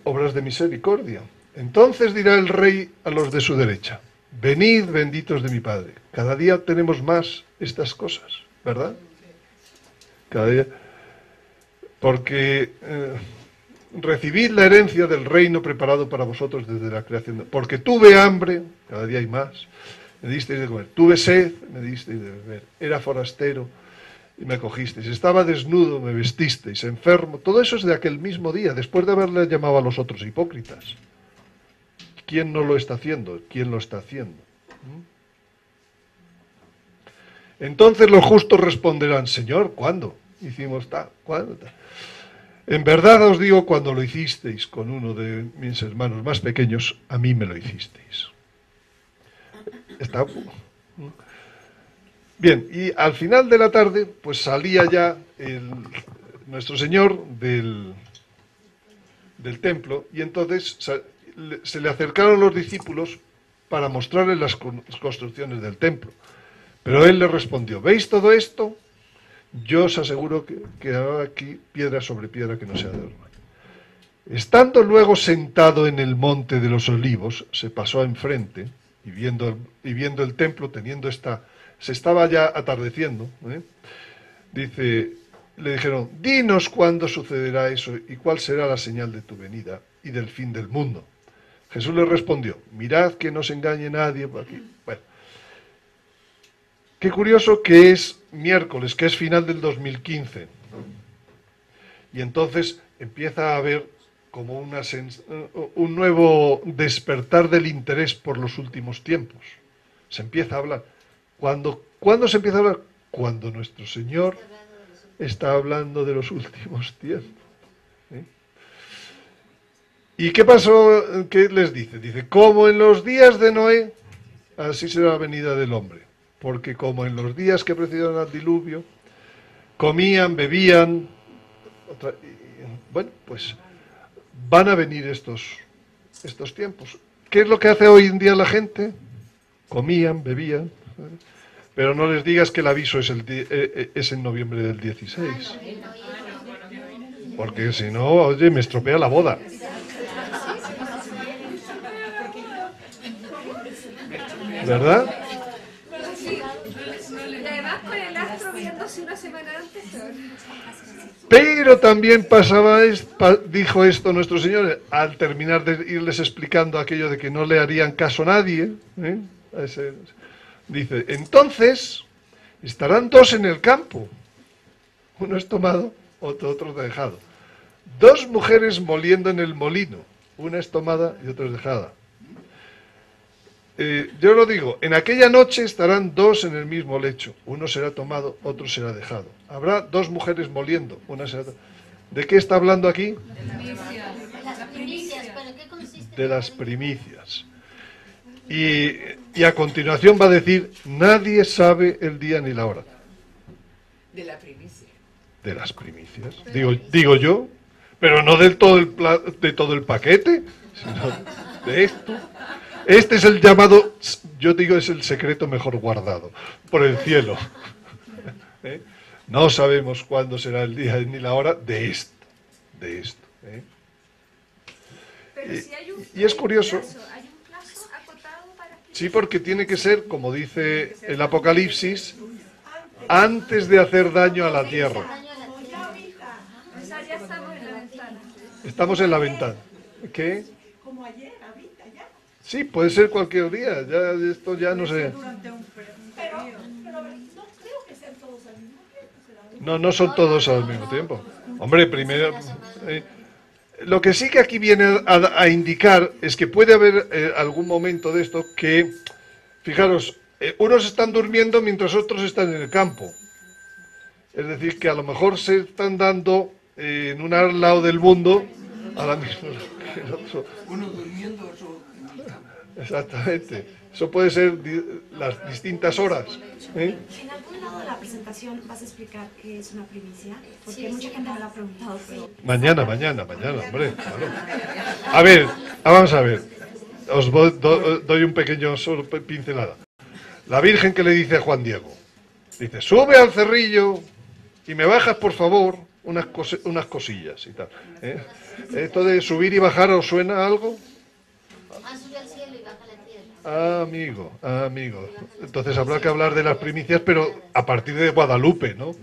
obras de misericordia. Entonces dirá el rey a los de su derecha: venid, benditos de mi Padre. Cada día tenemos más estas cosas, ¿verdad? Cada día. Porque recibid la herencia del reino preparado para vosotros desde la creación. Porque tuve hambre, cada día hay más, me disteis de comer. Tuve sed, me disteis de beber. Era forastero y me acogisteis. Estaba desnudo, me vestisteis. Enfermo. Todo eso es de aquel mismo día, después de haberle llamado a los otros hipócritas. ¿Quién no lo está haciendo? ¿Quién lo está haciendo? Entonces los justos responderán: Señor, ¿cuándo hicimos tal? ¿Cuándo tal? En verdad os digo, cuando lo hicisteis con uno de mis hermanos más pequeños, a mí me lo hicisteis. Está bien, y al final de la tarde, pues salía ya nuestro Señor del templo, y entonces se le acercaron los discípulos para mostrarles las construcciones del templo. Pero él les respondió: ¿veis todo esto? Yo os aseguro que quedará aquí piedra sobre piedra que no sea de derrumbar. Estando luego sentado en el monte de los olivos, se pasó enfrente y viendo el templo, se estaba ya atardeciendo, dice, le dijeron: dinos cuándo sucederá eso y cuál será la señal de tu venida y del fin del mundo. Jesús le respondió: mirad que no se engañe nadie por aquí. Bueno, qué curioso que es miércoles, que es final del 2015. Y entonces empieza a haber como un nuevo despertar del interés por los últimos tiempos. Se empieza a hablar. ¿Cuándo se empieza a hablar? Cuando nuestro Señor está hablando de los últimos tiempos. ¿Y qué pasó? ¿Qué les dice? Dice: como en los días de Noé, así será la venida del hombre. Porque como en los días que precedieron al diluvio, comían, bebían, bueno, pues van a venir estos tiempos. ¿Qué es lo que hace hoy en día la gente? Comían, bebían, pero no les digas que el aviso es en noviembre del 16. Porque si no, oye, me estropea la boda. ¿Verdad? Pero también dijo esto nuestro Señor, al terminar de irles explicando aquello de que no le harían caso a nadie, dice: entonces estarán dos en el campo, uno es tomado, otro dejado. Dos mujeres moliendo en el molino, una es tomada y otra es dejada. Yo lo digo, en aquella noche estarán dos en el mismo lecho, uno será tomado, otro será dejado. Habrá dos mujeres moliendo, una será tomada. ¿De qué está hablando aquí? De las primicias. ¿Pero qué consiste? De las primicias. Y a continuación va a decir: nadie sabe el día ni la hora. De la primicia. De las primicias, digo yo, pero no de todo el paquete, sino de esto. Este es el llamado, yo digo, es el secreto mejor guardado por el cielo. No sabemos cuándo será el día ni la hora de esto. Pero si hay y es curioso. ¿Hay un plazo acotado para que... Sí, porque tiene que ser, como dice el Apocalipsis, antes de hacer daño a la tierra. O sea, ya estamos en la ventana. Estamos en la ventana. ¿Qué? Como ayer, ahorita, ya. Sí, puede ser cualquier día. Ya esto ya no sé. Pero no creo que sean todos al mismo tiempo. No son todos al mismo tiempo. Hombre, primero... lo que sí que aquí viene a indicar es que puede haber algún momento de esto que, fijaros, unos están durmiendo mientras otros están en el campo. Es decir, que a lo mejor se están dando en un lado del mundo a la misma que el otro. Uno durmiendo, otro... Exactamente. Eso puede ser las distintas horas. En algún lado de la presentación vas a explicar qué es una primicia, porque mucha gente me lo ha preguntado, pero... Mañana, hombre. Claro. A ver, vamos a ver. Os doy un pequeño pincelada. La Virgen que le dice a Juan Diego, dice, sube al cerrillo y me bajas, por favor, unas cosillas y tal. ¿Esto de subir y bajar os suena algo? Sube al cielo y baja a la tierra. Amigo. Entonces habrá que hablar de las primicias, pero a partir de Guadalupe, ¿no?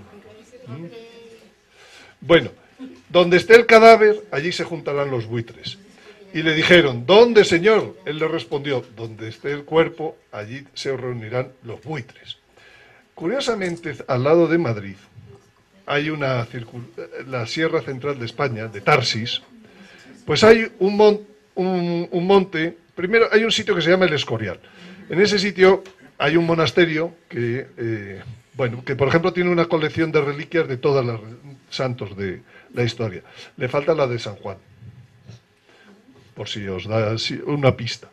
Bueno, donde esté el cadáver, allí se juntarán los buitres. Y le dijeron, ¿dónde, señor? Él le respondió, donde esté el cuerpo, allí se reunirán los buitres. Curiosamente, al lado de Madrid, hay la Sierra Central de España, de Tarsis, pues hay un monte, primero hay un sitio que se llama El Escorial. En ese sitio hay un monasterio que, que por ejemplo tiene una colección de reliquias de todos los santos de la historia. Le falta la de San Juan, por si os da una pista.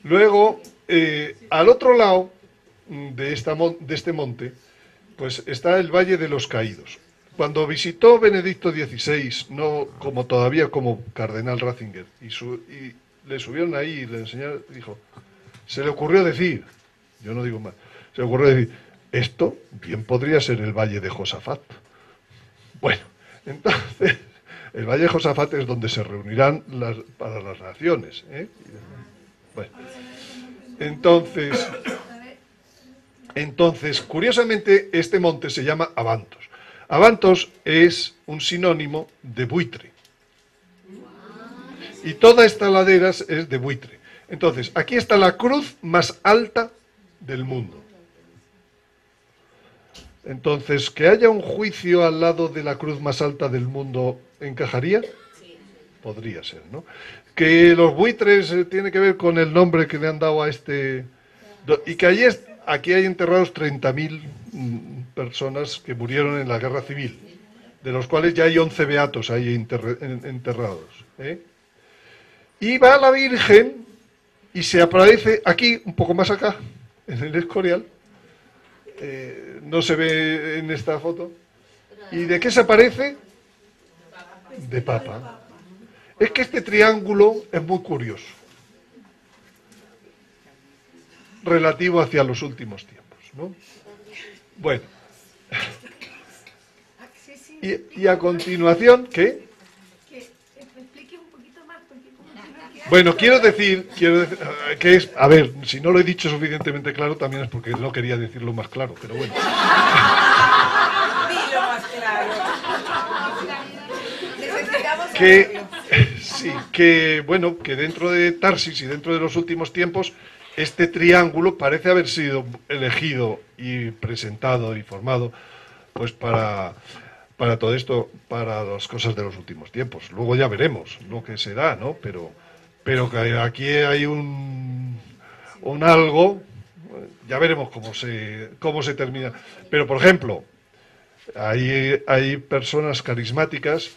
Luego, al otro lado de este monte, pues está el Valle de los Caídos. Cuando visitó Benedicto XVI, no como todavía como cardenal Ratzinger, y le subieron ahí y le enseñaron, dijo, se le ocurrió decir, yo no digo más, se le ocurrió decir, esto bien podría ser el Valle de Josafat. Bueno, entonces, el Valle de Josafat es donde se reunirán para las naciones. Bueno, entonces, curiosamente, este monte se llama Abantos. Abantos es un sinónimo de buitre. Y toda esta ladera es de buitre. Entonces, aquí está la cruz más alta del mundo. Entonces, ¿que haya un juicio al lado de la cruz más alta del mundo encajaría? Podría ser, ¿no? Que los buitres tiene que ver con el nombre que le han dado a este... Y que aquí hay enterrados 30.000 personas que murieron en la guerra civil, de los cuales ya hay 11 beatos ahí enterrados. Y va la Virgen y se aparece aquí, un poco más acá, en el Escorial. No se ve en esta foto. ¿Y de qué se aparece? De Papa. Es que este triángulo es muy curioso, relativo hacia los últimos tiempos, ¿no? Bueno. Y a continuación, ¿qué? Bueno, quiero decir que es, a ver, si no lo he dicho suficientemente claro, también es porque no quería decirlo más claro, pero bueno. Dilo más claro. Que dentro de Tarsis y dentro de los últimos tiempos, este triángulo parece haber sido elegido y presentado y formado, pues para todo esto, para las cosas de los últimos tiempos. Luego ya veremos lo que se da, ¿no? Pero que aquí hay un algo, ya veremos cómo se termina. Pero, por ejemplo, hay personas carismáticas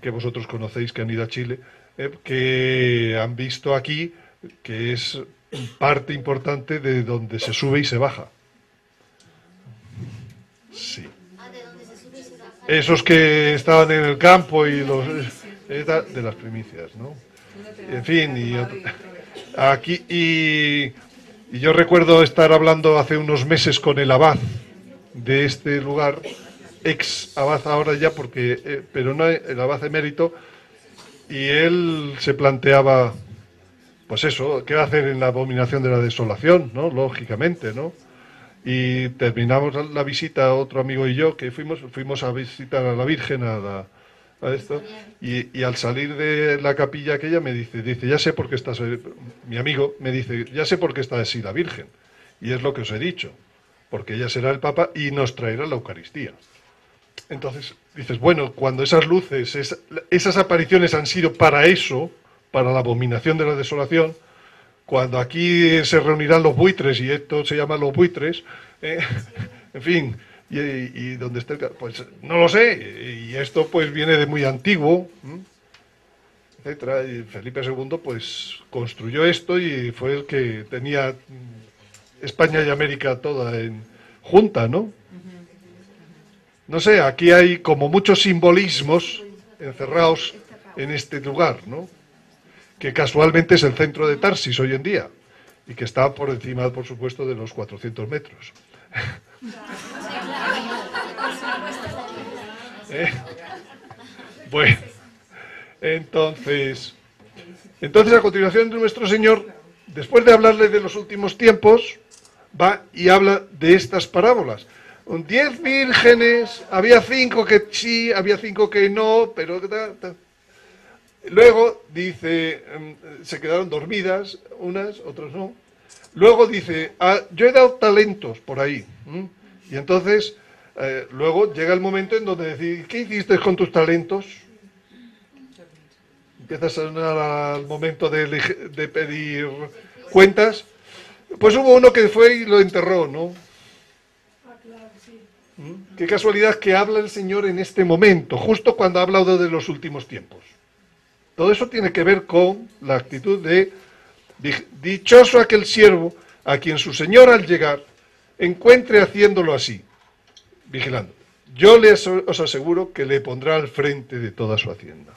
que vosotros conocéis, que han ido a Chile, que han visto aquí que es parte importante de donde se sube y se baja. Sí. ¿De dónde se sube y se baja? Esos que estaban en el campo y de las primicias, ¿no? En fin, y yo recuerdo estar hablando hace unos meses con el abad de este lugar, ex abad ahora ya, pero no el abad emérito, y él se planteaba, pues eso, ¿qué va a hacer en la abominación de la desolación? ¿No? Lógicamente, ¿no? Y terminamos la visita, otro amigo y yo, que fuimos a visitar a la Virgen, a esto, y al salir de la capilla aquella me dice, ya sé por qué está, mi amigo me dice, ya sé por qué está así la Virgen, y es lo que os he dicho, porque ella será el Papa y nos traerá la Eucaristía. Entonces dices, bueno, cuando esas luces, esas apariciones han sido para eso, para la abominación de la desolación, cuando aquí se reunirán los buitres, y esto se llama los buitres, en fin, y donde esté, pues no lo sé, y esto pues viene de muy antiguo, etcétera, y Felipe II pues construyó esto y fue el que tenía España y América toda junta, ¿no? No sé, aquí hay como muchos simbolismos encerrados en este lugar, ¿no? Que casualmente es el centro de Tarsis hoy en día. y que está por encima, por supuesto, de los 400 metros. Bueno, entonces a continuación nuestro Señor, después de hablarle de los últimos tiempos, va y habla de estas parábolas. 10 vírgenes, había 5 que sí, había 5 que no, pero... Luego dice, se quedaron dormidas, unas, otras no. Luego dice, yo he dado talentos por ahí. Y entonces, luego llega el momento en donde decís, ¿qué hiciste con tus talentos? Empiezas a sonar al momento de pedir cuentas. Pues hubo uno que fue y lo enterró, ¿no? Qué casualidad que habla el Señor en este momento, justo cuando ha hablado de los últimos tiempos. Todo eso tiene que ver con la actitud de dichoso aquel siervo a quien su Señor al llegar encuentre haciéndolo así, vigilando. Yo os aseguro que le pondrá al frente de toda su hacienda.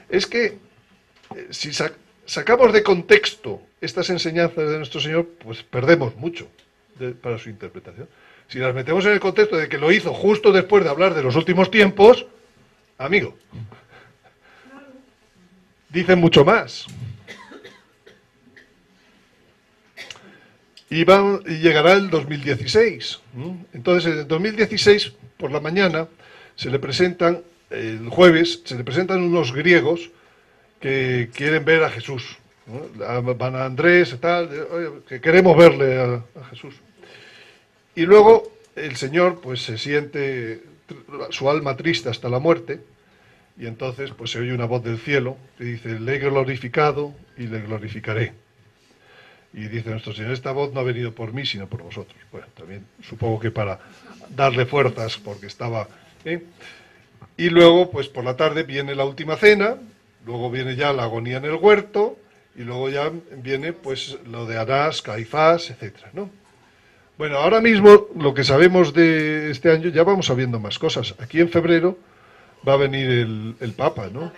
Es que si sacamos de contexto estas enseñanzas de nuestro Señor, pues perdemos mucho para su interpretación. Si las metemos en el contexto de que lo hizo justo después de hablar de los últimos tiempos, amigo, dicen mucho más. Y llegará el 2016. Entonces, en el 2016, por la mañana, se le presentan, el jueves, se le presentan unos griegos que quieren ver a Jesús. Van a Andrés, tal, que queremos verle a Jesús. Y luego el Señor pues se siente su alma triste hasta la muerte, y entonces pues se oye una voz del cielo que dice, le he glorificado y le glorificaré. Y dice nuestro Señor, esta voz no ha venido por mí, sino por vosotros. Bueno, también supongo que para darle fuerzas, porque estaba... Y luego, pues por la tarde viene la última cena, luego viene ya la agonía en el huerto, y luego ya viene pues lo de Anás, Caifás, etcétera, ¿no? Bueno, ahora mismo lo que sabemos de este año, ya vamos sabiendo más cosas. Aquí en febrero va a venir el Papa, ¿no?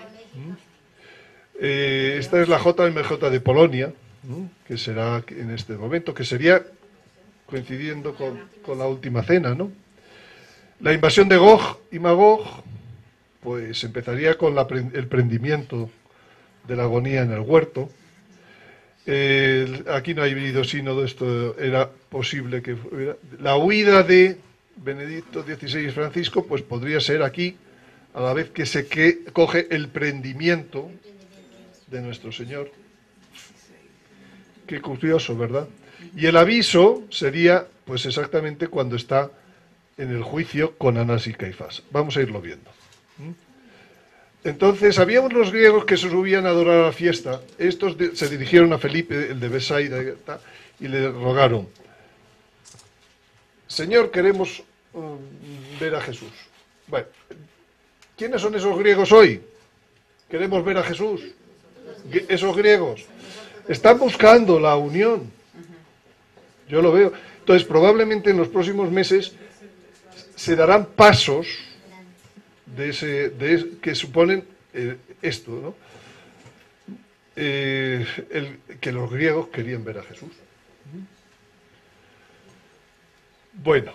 Esta es la JMJ de Polonia, que será en este momento, que sería coincidiendo con la última cena, ¿no? La invasión de Gog y Magog, pues empezaría con el prendimiento de la agonía en el huerto. Aquí no ha habido sínodo, esto era posible que fuera. La huida de Benedicto XVI y Francisco, pues podría ser aquí, a la vez que coge el prendimiento de nuestro Señor. Qué curioso, ¿verdad? Y el aviso sería, pues exactamente cuando está en el juicio con Anás y Caifás. Vamos a irlo viendo. Entonces, había unos griegos que se subían a adorar a la fiesta. Estos se dirigieron a Felipe, el de Besaida, y le rogaron, Señor, queremos ver a Jesús. Bueno, ¿quiénes son esos griegos hoy? Queremos ver a Jesús. Esos griegos están buscando la unión. Yo lo veo. Entonces, probablemente en los próximos meses se darán pasos que suponen esto, ¿no? Que los griegos querían ver a Jesús. Bueno,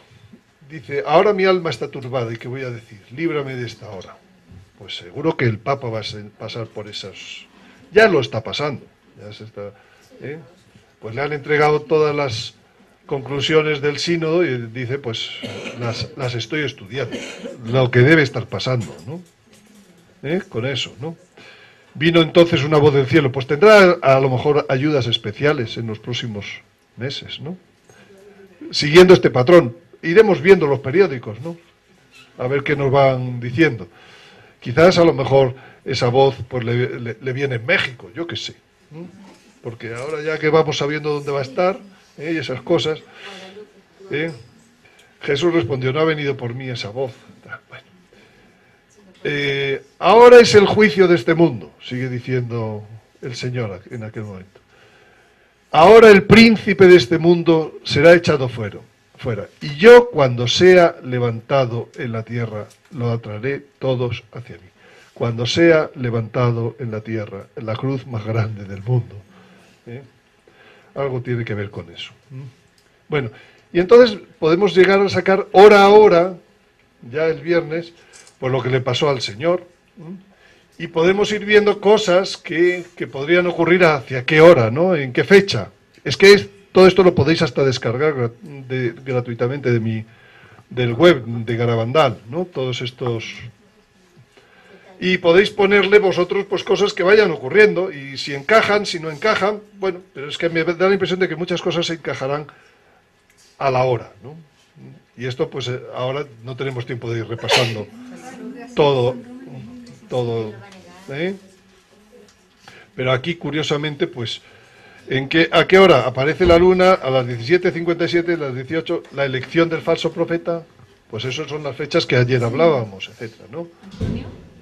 dice, ahora mi alma está turbada, ¿y qué voy a decir? Líbrame de esta hora. Pues seguro que el Papa va a pasar por esas... Ya lo está pasando. Ya se está, pues le han entregado todas las conclusiones del sínodo y dice, pues las estoy estudiando, lo que debe estar pasando, ¿no? Con eso, ¿no? Vino entonces una voz del cielo, pues tendrá a lo mejor ayudas especiales en los próximos meses, ¿no? Siguiendo este patrón, iremos viendo los periódicos, ¿no? A ver qué nos van diciendo. Quizás a lo mejor esa voz pues le viene en México, yo qué sé, ¿no? Porque ahora ya que vamos sabiendo dónde va a estar, y esas cosas, Jesús respondió, no ha venido por mí esa voz. Bueno. Ahora es el juicio de este mundo, sigue diciendo el Señor en aquel momento. Ahora el príncipe de este mundo será echado fuera. Y yo, cuando sea levantado en la tierra, lo atraeré todos hacia mí. Cuando sea levantado en la tierra, en la cruz más grande del mundo. Algo tiene que ver con eso. Bueno, y entonces podemos llegar a sacar hora a hora, ya el viernes, pues lo que le pasó al Señor. Y podemos ir viendo cosas que podrían ocurrir hacia qué hora, ¿no? En qué fecha. Es que todo esto lo podéis hasta descargar gratuitamente del web de Garabandal, ¿no? Todos estos... Y podéis ponerle vosotros pues cosas que vayan ocurriendo, y si encajan, si no encajan, bueno, pero es que me da la impresión de que muchas cosas se encajarán a la hora, ¿no? Y esto pues ahora no tenemos tiempo de ir repasando todo, ¿eh? Pero aquí curiosamente pues ¿a qué hora aparece la luna? A las 17:57, a las 18, la elección del falso profeta, pues esas son las fechas que ayer hablábamos, etcétera, ¿no?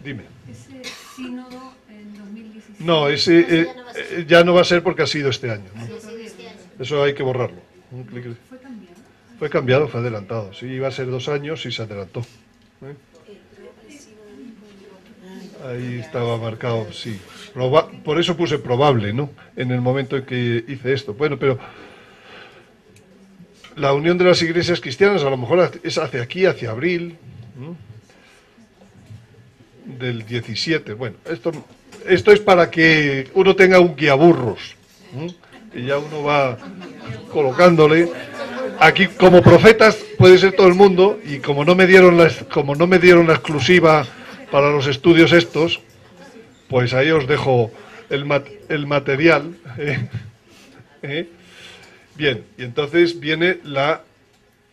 Dime. Ese sínodo en 2017. No, ese ya no va a ser porque ha sido este año, ¿no? Eso hay que borrarlo. ¿Fue cambiado? Fue cambiado, fue adelantado. Sí, iba a ser 2 años y se adelantó. Ahí estaba marcado, sí. Por eso puse probable, ¿no? En el momento en que hice esto. Bueno, pero la unión de las iglesias cristianas a lo mejor es hacia aquí, hacia abril, ¿no? Del 17. Bueno, esto es para que uno tenga un guiaburros, ¿no? Y ya uno va colocándole. Aquí como profetas puede ser todo el mundo, y como no me dieron la exclusiva para los estudios estos, pues ahí os dejo el material. Bien, y entonces viene la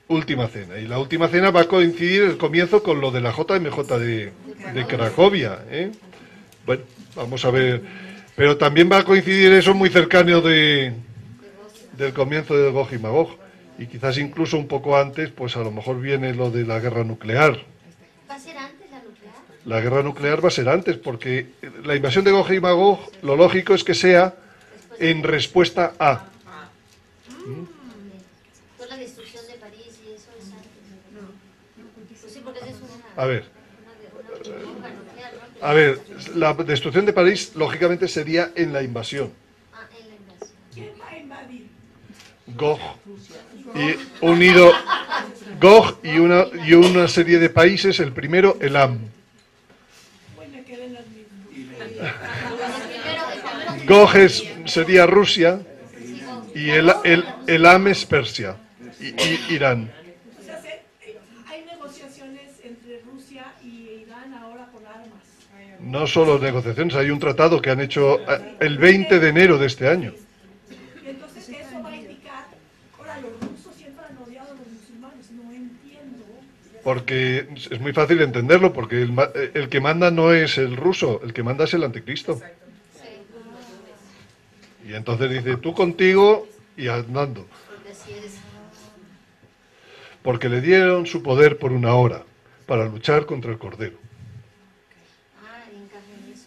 última cena, y la última cena va a coincidir el comienzo con lo de la JMJ de Cracovia, ¿eh? Bueno, vamos a ver, pero también va a coincidir eso muy cercano del comienzo de Gog y Magog, y quizás incluso un poco antes, pues a lo mejor viene lo de la guerra nuclear. ¿Va a ser antes la nuclear? La guerra nuclear va a ser antes, porque la invasión de Gog y Magog, lo lógico es que sea en respuesta a... Por la destrucción de París y eso es antes. Pues sí, porque eso es una... A ver, una bomba nuclear, ¿no? a ver, la destrucción de París lógicamente sería en la invasión. Ah, en la invasión. ¿Quién va a invadir? Gog y unido Gog y una serie de países, el primero Elam. Pues me quedé en las mismas. Gog sería Rusia y Elam es Persia y Irán. O sea, hay negociaciones entre Rusia y Irán ahora con armas. No solo negociaciones, hay un tratado que han hecho el 20 de enero de este año. Y entonces eso va a indicar, ahora los rusos siempre han odiado a los musulmanes, no entiendo. Porque es muy fácil entenderlo, porque el que manda no es el ruso, el que manda es el anticristo. Y entonces dice, tú contigo y andando. Porque así es. Porque le dieron su poder por 1 hora, para luchar contra el Cordero. Ah, encaja en eso.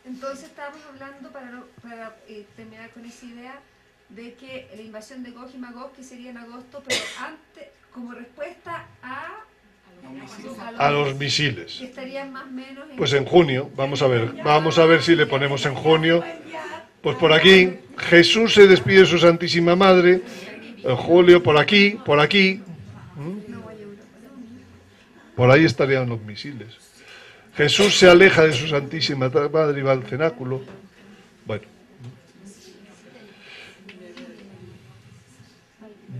Entonces estábamos hablando, para terminar con esa idea, de que la invasión de Gog y Magog, que sería en agosto, pero antes, como respuesta A los misiles. que estarían más o menos Pues en junio, vamos a ver si le ponemos en junio. Pues por aquí, Jesús se despide de su Santísima Madre, en julio, por aquí. Por ahí estarían los misiles. Jesús se aleja de su Santísima Madre y va al cenáculo.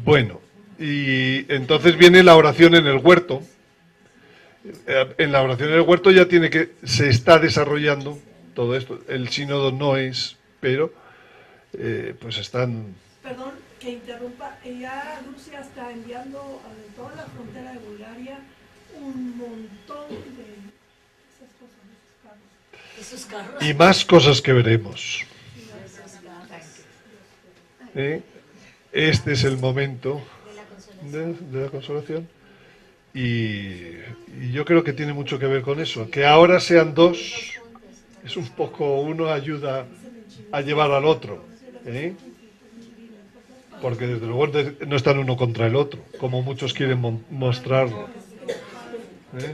Bueno, y entonces viene la oración en el huerto. En la oración en el huerto se está desarrollando todo esto. El sínodo no es, pero pues están... Perdón que interrumpa, ya Rusia está enviando a toda la frontera de Bulgaria un montón de esas cosas, Esos carros. Y más cosas que veremos. Este es el momento de la consolación. Y yo creo que tiene mucho que ver con eso. Que ahora sean 2, es un poco, uno ayuda a llevar al otro. Porque desde luego no están uno contra el otro, como muchos quieren mostrarlo. Sí,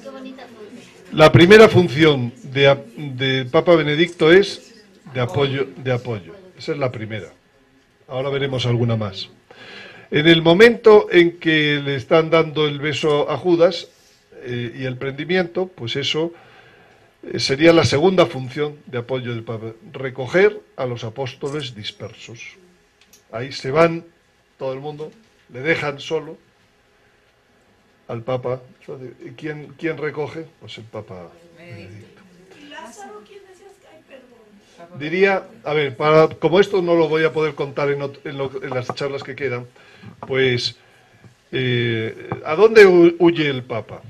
qué bonita foto. La primera función de Papa Benedicto es de apoyo. Esa es la primera. Ahora veremos alguna más. En el momento en que le están dando el beso a Judas y el prendimiento, pues eso sería la segunda función de apoyo del Papa, recoger a los apóstoles dispersos. Ahí se van todo el mundo, le dejan solo al Papa. ¿Y quién recoge? Pues el Papa Benedicto. ¿Y Lázaro quién decías que hay perdón? Diría, a ver, como esto no lo voy a poder contar en las charlas que quedan, pues, ¿a dónde huye el Papa?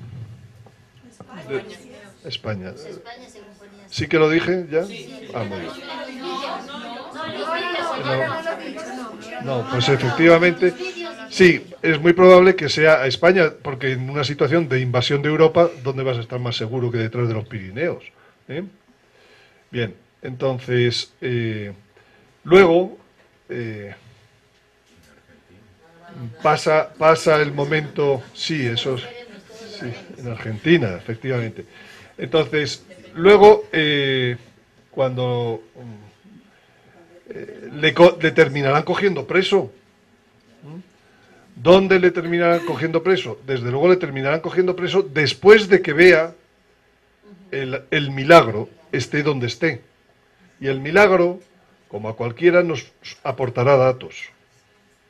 España. Pues España, según ponía. ¿Sí que lo dije ya? Ah, muy bien. No, pues efectivamente, sí, es muy probable que sea a España, porque en una situación de invasión de Europa, ¿dónde vas a estar más seguro que detrás de los Pirineos? ¿Eh? Bien, entonces, luego pasa el momento, sí, eso es, sí, en Argentina, efectivamente. Entonces, luego, cuando le terminarán cogiendo preso. ¿Dónde le terminarán cogiendo preso? Desde luego le terminarán cogiendo preso después de que vea el milagro, esté donde esté. Y el milagro, como a cualquiera, nos aportará datos.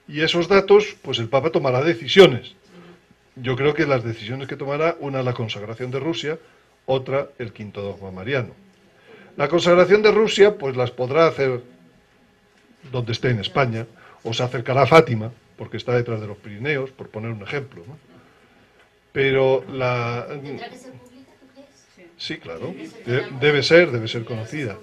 Y esos datos, pues el Papa tomará decisiones. Yo creo que las decisiones que tomará, una la consagración de Rusia, otra el quinto dogma mariano. La consagración de Rusia, pues las podrá hacer donde esté en España, o se acercará a Fátima, porque está detrás de los Pirineos, por poner un ejemplo, ¿no? Pero ¿Tendrá que ser pública, tú crees? Sí, claro, debe ser conocida.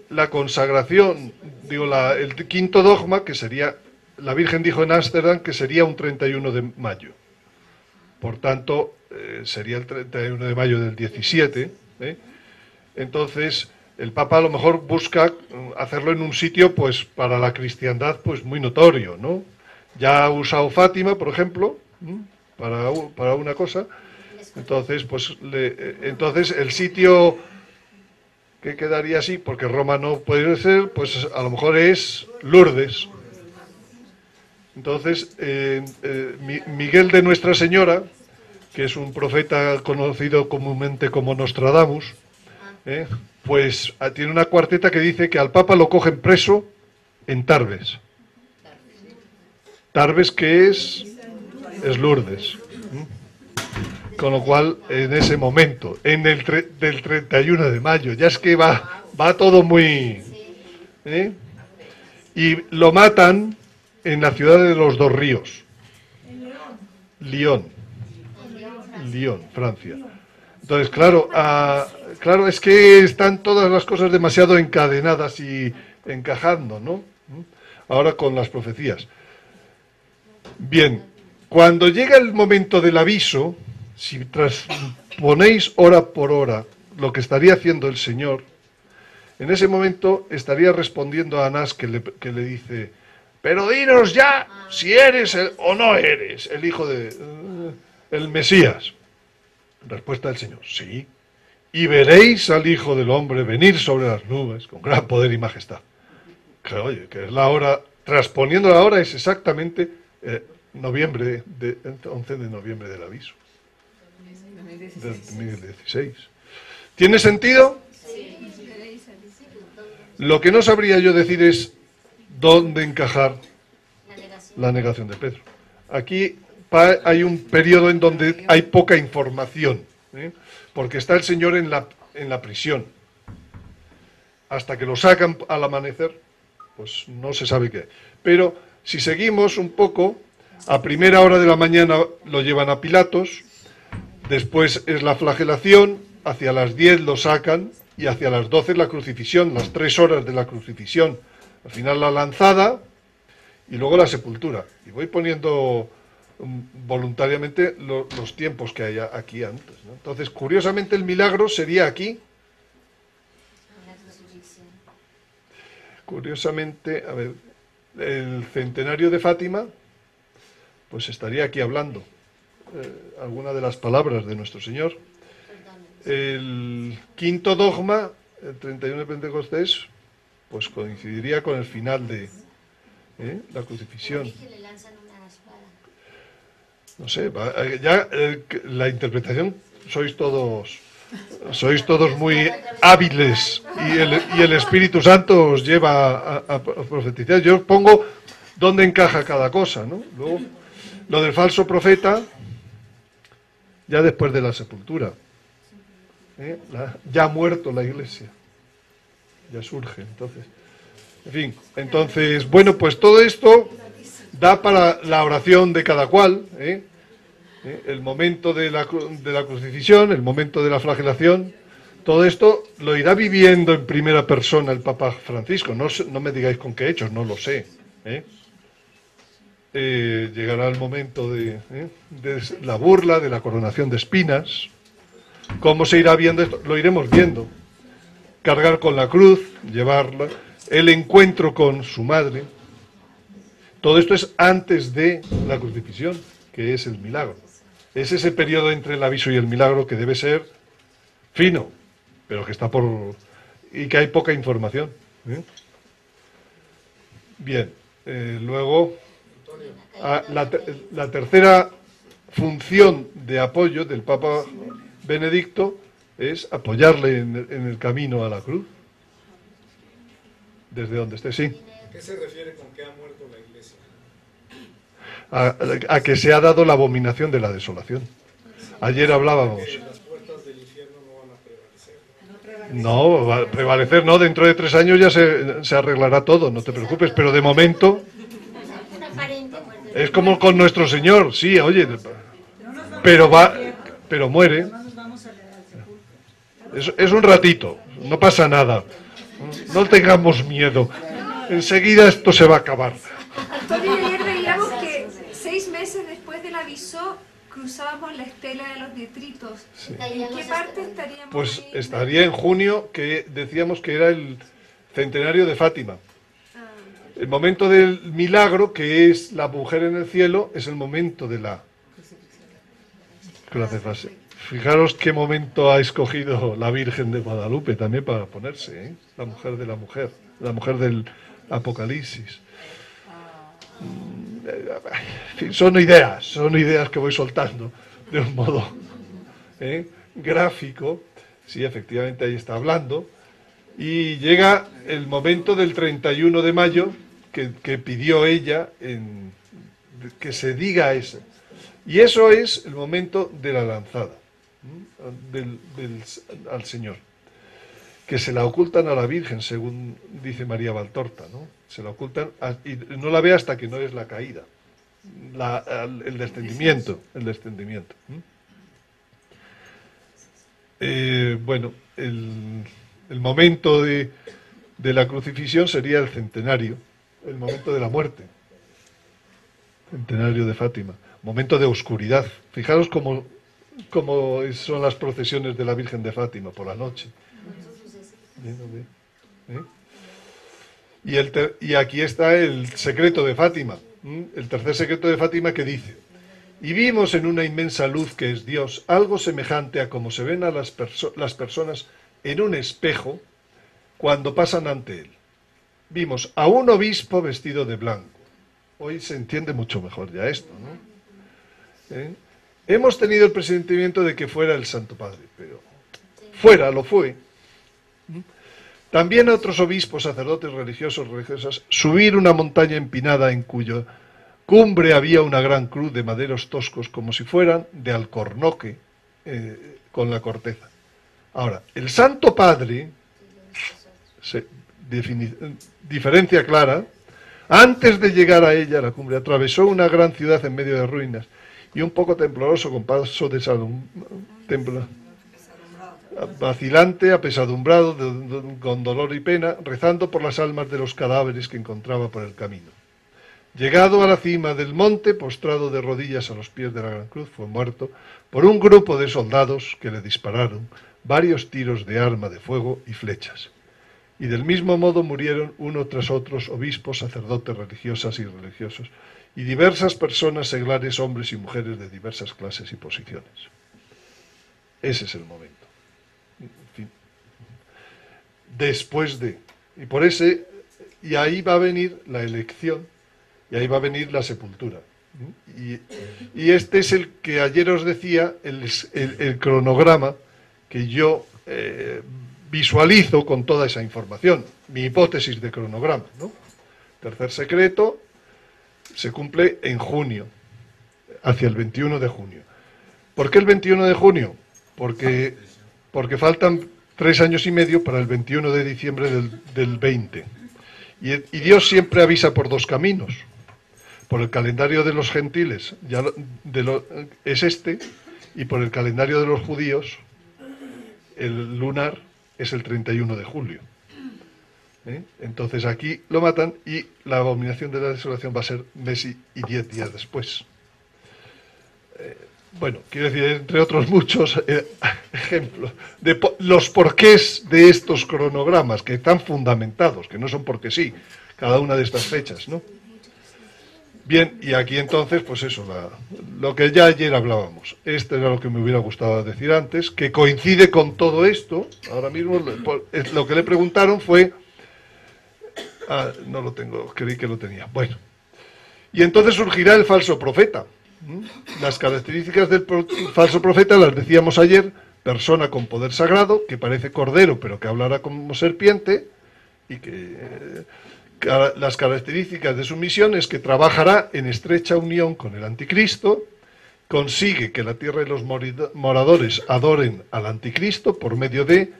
La consagración, digo, el quinto dogma, que sería, la Virgen dijo en Ámsterdam que sería un 31 de mayo. Por tanto, sería el 31 de mayo del 17. Entonces, el Papa a lo mejor busca hacerlo en un sitio, pues, para la cristiandad, pues, muy notorio, ¿no? Ya ha usado Fátima, por ejemplo, para una cosa. Entonces, pues, entonces el sitio que quedaría así, porque Roma no puede ser, pues, a lo mejor es Lourdes. Entonces, Miguel de Nuestra Señora, que es un profeta conocido comúnmente como Nostradamus, pues tiene una cuarteta que dice que al Papa lo cogen preso en Tarbes. Tarbes, que es Lourdes. Con lo cual, en ese momento, del 31 de mayo, ya es que va todo muy... Y lo matan en la ciudad de los Dos Ríos. Lyon, Francia. Entonces, claro, es que están todas las cosas demasiado encadenadas y encajando, ¿no? Ahora con las profecías. Bien, cuando llega el momento del aviso, si transponéis hora por hora lo que estaría haciendo el Señor, en ese momento estaría respondiendo a Anás que le dice: pero dinos ya si eres o no eres el hijo el Mesías. Respuesta del Señor: sí. Y veréis al Hijo del Hombre venir sobre las nubes con gran poder y majestad. Que, oye, que es la hora, transponiendo la hora, es exactamente 11 de noviembre del aviso. Del 2016. ¿Tiene sentido? Sí. Lo que no sabría yo decir es dónde encajar la negación de Pedro. Aquí hay un periodo en donde hay poca información, porque está el Señor en la prisión. Hasta que lo sacan al amanecer, pues no se sabe qué. Pero si seguimos un poco, a primera hora de la mañana lo llevan a Pilatos, después es la flagelación, hacia las 10 lo sacan y hacia las 12 la crucifixión, las 3 horas de la crucifixión. Al final la lanzada y luego la sepultura. Y voy poniendo voluntariamente los tiempos que hay aquí antes, ¿no? Entonces, curiosamente, el milagro sería aquí. Curiosamente, a ver, el centenario de Fátima, pues estaría aquí hablando alguna de las palabras de nuestro Señor. El quinto dogma, el 31 de Pentecostés, pues coincidiría con el final de la crucifixión. Y que le lanzan una espada. No sé, ya la interpretación sois todos muy hábiles y el Espíritu Santo os lleva a profetizar. Yo os pongo dónde encaja cada cosa, ¿no? Luego, lo del falso profeta, ya después de la sepultura, ya ha muerto la Iglesia, ya surge, entonces. En fin, entonces, bueno, pues todo esto da para la oración de cada cual, el momento de la crucifixión, el momento de la flagelación, todo esto lo irá viviendo en primera persona el Papa Francisco. No me digáis con qué hechos, no lo sé. Llegará el momento de la burla, de la coronación de espinas. ¿Cómo se irá viendo esto? Lo iremos viendo. Cargar con la cruz, llevarla, el encuentro con su madre. Todo esto es antes de la crucifixión, que es el milagro. Es ese periodo entre el aviso y el milagro que debe ser fino, pero que está y que hay poca información. Bien, luego la tercera función de apoyo del Papa Benedicto es apoyarle en el camino a la cruz, desde donde esté, sí. ¿A qué se refiere con que ha muerto la Iglesia? A que se ha dado la abominación de la desolación. Ayer hablábamos. Que las puertas del infierno no van a prevalecer. No, va a prevalecer, no, dentro de 3 años ya se arreglará todo, no te preocupes, pero de momento es como con nuestro Señor, sí, oye, pero muere. Es un ratito, no pasa nada, no tengamos miedo, enseguida esto se va a acabar. Antonio, ayer veíamos que 6 meses después del aviso cruzábamos la estela de los detritos. Sí. ¿En qué parte estaríamos? Pues ahí? estaría en junio, que decíamos que era el centenario de Fátima. El momento del milagro, que es la mujer en el cielo, es el momento de la crucifixión. Fijaros qué momento ha escogido la Virgen de Guadalupe también para ponerse, la mujer de la mujer del Apocalipsis. En fin, son ideas que voy soltando de un modo gráfico. Sí, efectivamente ahí está hablando. Y llega el momento del 31 de mayo que pidió ella que se diga eso. Y eso es el momento de la lanzada al Señor. Que se la ocultan a la Virgen, según dice María Valtorta, ¿no? Se la ocultan y no la ve hasta que no es la caída, el descendimiento. Bueno, el momento de la crucifixión sería el centenario, el momento de la muerte, centenario de Fátima, momento de oscuridad. Fijaros cómo son las procesiones de la Virgen de Fátima por la noche. Y aquí está el secreto de Fátima, el tercer secreto de Fátima, que dice: y vimos en una inmensa luz que es Dios, algo semejante a como se ven a las personas en un espejo cuando pasan ante él. Vimos a un obispo vestido de blanco. Hoy se entiende mucho mejor ya esto, ¿no? Hemos tenido el presentimiento de que fuera el Santo Padre, pero lo fue. También a otros obispos, sacerdotes, religiosas, subir una montaña empinada en cuya cumbre había una gran cruz de maderos toscos como si fueran de alcornoque con la corteza. Ahora, el Santo Padre, diferencia clara, antes de llegar a ella, la cumbre, atravesó una gran ciudad en medio de ruinas y un poco tembloroso con paso vacilante, apesadumbrado, con dolor y pena, rezando por las almas de los cadáveres que encontraba por el camino. Llegado a la cima del monte, postrado de rodillas a los pies de la gran cruz, fue muerto por un grupo de soldados que le dispararon varios tiros de arma de fuego y flechas. Y del mismo modo murieron uno tras otros obispos, sacerdotes, religiosas y religiosos, y diversas personas seglares, hombres y mujeres de diversas clases y posiciones. Ese es el momento. En fin. Después de Y ahí va a venir la elección, y ahí va a venir la sepultura. Y este es el que ayer os decía, el cronograma que yo visualizo con toda esa información, mi hipótesis de cronograma, ¿no? Tercer secreto se cumple en junio, hacia el 21 de junio. ¿Por qué el 21 de junio? Porque faltan 3 años y medio para el 21 de diciembre del 20. Y Dios siempre avisa por 2 caminos. Por el calendario de los gentiles es este, y por el calendario de los judíos, el lunar es el 31 de julio. Entonces aquí lo matan y la abominación de la desolación va a ser mes y 10 días después. Bueno, quiero decir, entre otros muchos ejemplos de los porqués de estos cronogramas, que están fundamentados, que no son porque sí, cada una de estas fechas, ¿no? Bien, y aquí entonces, pues eso, lo que ya ayer hablábamos. Esto era lo que me hubiera gustado decir antes, que coincide con todo esto. Ahora mismo lo que le preguntaron fue... no lo tengo, creí que lo tenía. Bueno, y entonces surgirá el falso profeta. Las características del falso profeta las decíamos ayer: persona con poder sagrado, que parece cordero pero que hablará como serpiente, y que las características de su misión es que trabajará en estrecha unión con el anticristo, consigue que la tierra y los moradores adoren al anticristo por medio de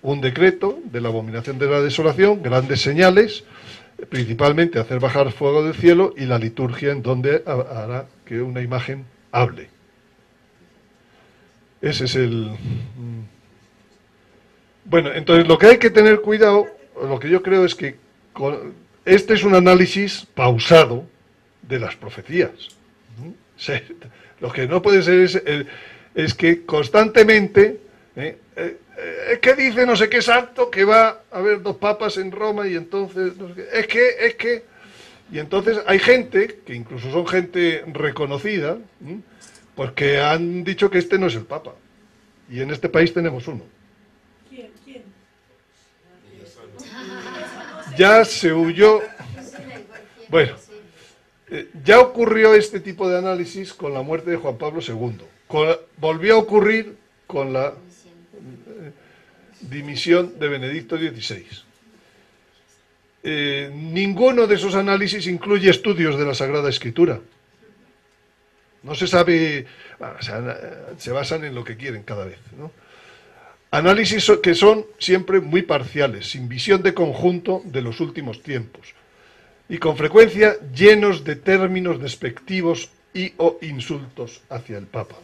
un decreto de la abominación de la desolación, grandes señales, principalmente hacer bajar fuego del cielo, y la liturgia en donde hará que una imagen hable. Ese es el... Bueno, entonces lo que hay que tener cuidado, lo que yo creo es que este es un análisis pausado de las profecías. Lo que no puede ser es que constantemente... es que dice no sé qué santo que va a haber 2 papas en Roma, y entonces no sé qué, es que y entonces hay gente que incluso son gente reconocida, pues que han dicho que este no es el papa, y en este país tenemos uno. ¿Quién? Ya se huyó. Bueno, ya ocurrió este tipo de análisis con la muerte de Juan Pablo II. Volvió a ocurrir con la dimisión de Benedicto XVI. Ninguno de esos análisis incluye estudios de la Sagrada Escritura. No se sabe, se basan en lo que quieren cada vez, ¿no? Análisis que son siempre muy parciales, sin visión de conjunto de los últimos tiempos, y con frecuencia llenos de términos despectivos y o insultos hacia el Papa.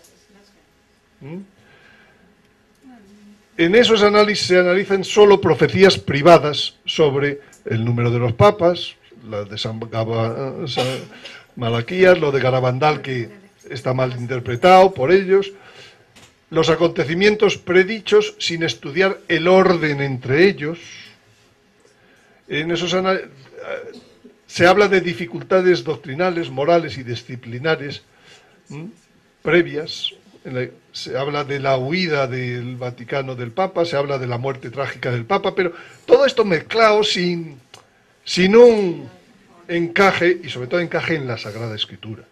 En esos análisis se analizan solo profecías privadas sobre el número de los papas, la de Malaquías, lo de Garabandal, que está mal interpretado por ellos, los acontecimientos predichos sin estudiar el orden entre ellos. En esos análisis se habla de dificultades doctrinales, morales y disciplinares previas. Se habla de la huida del Vaticano del Papa, se habla de la muerte trágica del Papa, pero todo esto mezclado sin un encaje, y sobre todo encaje en la Sagrada Escritura.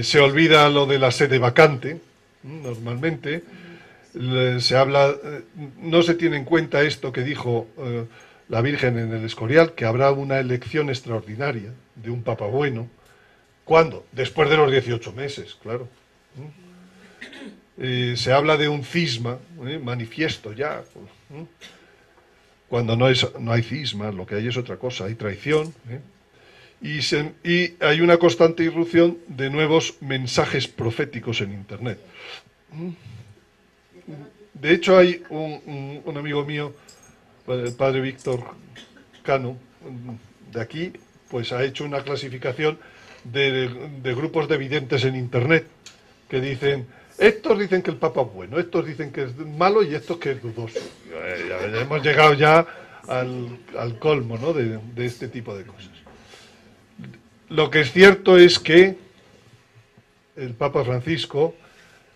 Se olvida lo de la sede vacante, normalmente. Se habla, no se tiene en cuenta esto que dijo la Virgen en el Escorial, que habrá una elección extraordinaria de un Papa bueno. ¿Cuándo? Después de los 18 meses, claro. Se habla de un cisma, manifiesto ya. Cuando no hay cisma, lo que hay es otra cosa, hay traición. Y hay una constante irrupción de nuevos mensajes proféticos en Internet. De hecho, hay un amigo mío, el padre Víctor Cano, de aquí, pues ha hecho una clasificación de grupos de videntes en Internet, que dicen, estos dicen que el Papa es bueno, estos dicen que es malo y estos que es dudoso. Ya hemos llegado ya al colmo, ¿no?, de este tipo de cosas. Lo que es cierto es que el Papa Francisco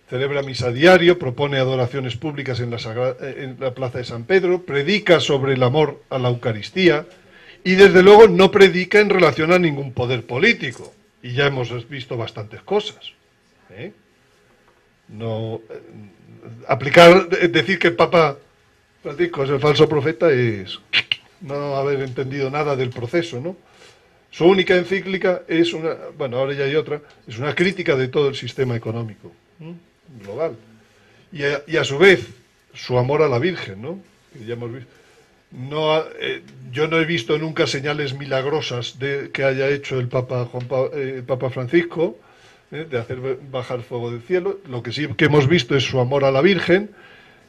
celebra misa diario, propone adoraciones públicas en la plaza de San Pedro, predica sobre el amor a la Eucaristía y desde luego no predica en relación a ningún poder político. Y ya hemos visto bastantes cosas. No, decir que el Papa Francisco es el falso profeta es no haber entendido nada del proceso, ¿no? Su única encíclica es ahora ya hay otra, es una crítica de todo el sistema económico global. Y a su vez, su amor a la Virgen, ¿no? Que ya hemos visto. Yo no he visto nunca señales milagrosas que haya hecho el Papa Francisco, de hacer bajar fuego del cielo. Lo que sí que hemos visto es su amor a la Virgen,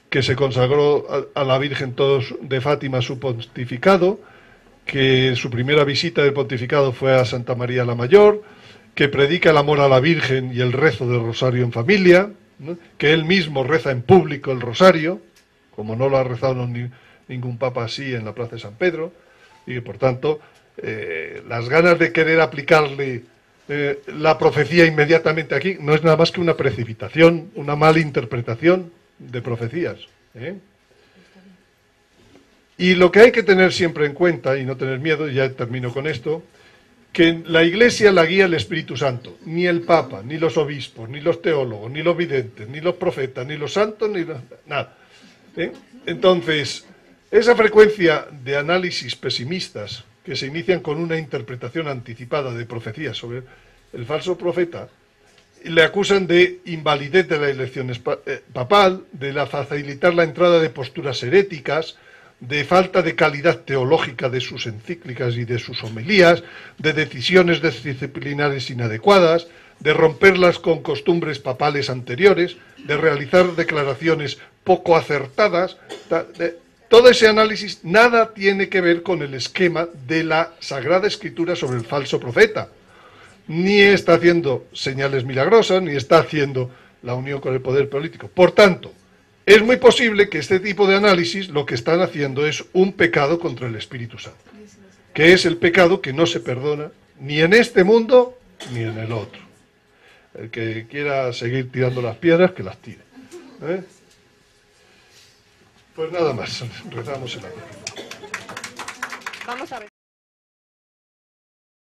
que se consagró a la Virgen todos de Fátima su pontificado, que su primera visita del pontificado fue a Santa María la Mayor, que predica el amor a la Virgen y el rezo del rosario en familia, ¿no? Que él mismo reza en público el rosario, como no lo ha rezado ningún papa así en la plaza de San Pedro, y que por tanto las ganas de querer aplicarle la profecía inmediatamente aquí no es nada más que una precipitación, una mala interpretación de profecías. Y lo que hay que tener siempre en cuenta, y no tener miedo, ya termino con esto, que la Iglesia la guía el Espíritu Santo, ni el Papa, ni los obispos, ni los teólogos, ni los videntes, ni los profetas, ni los santos, nada. Entonces, esa frecuencia de análisis pesimistas que se inician con una interpretación anticipada de profecías sobre el falso profeta, le acusan de invalidez de la elección papal, de facilitar la entrada de posturas heréticas, de falta de calidad teológica de sus encíclicas y de sus homilías, de decisiones disciplinares inadecuadas, de romperlas con costumbres papales anteriores, de realizar declaraciones poco acertadas. Todo ese análisis nada tiene que ver con el esquema de la Sagrada Escritura sobre el falso profeta. Ni está haciendo señales milagrosas, ni está haciendo la unión con el poder político. Por tanto, es muy posible que este tipo de análisis lo que están haciendo es un pecado contra el Espíritu Santo, que es el pecado que no se perdona ni en este mundo ni en el otro. El que quiera seguir tirando las piedras, que las tire. Pues nada más, rezamos en la Vamos a ver.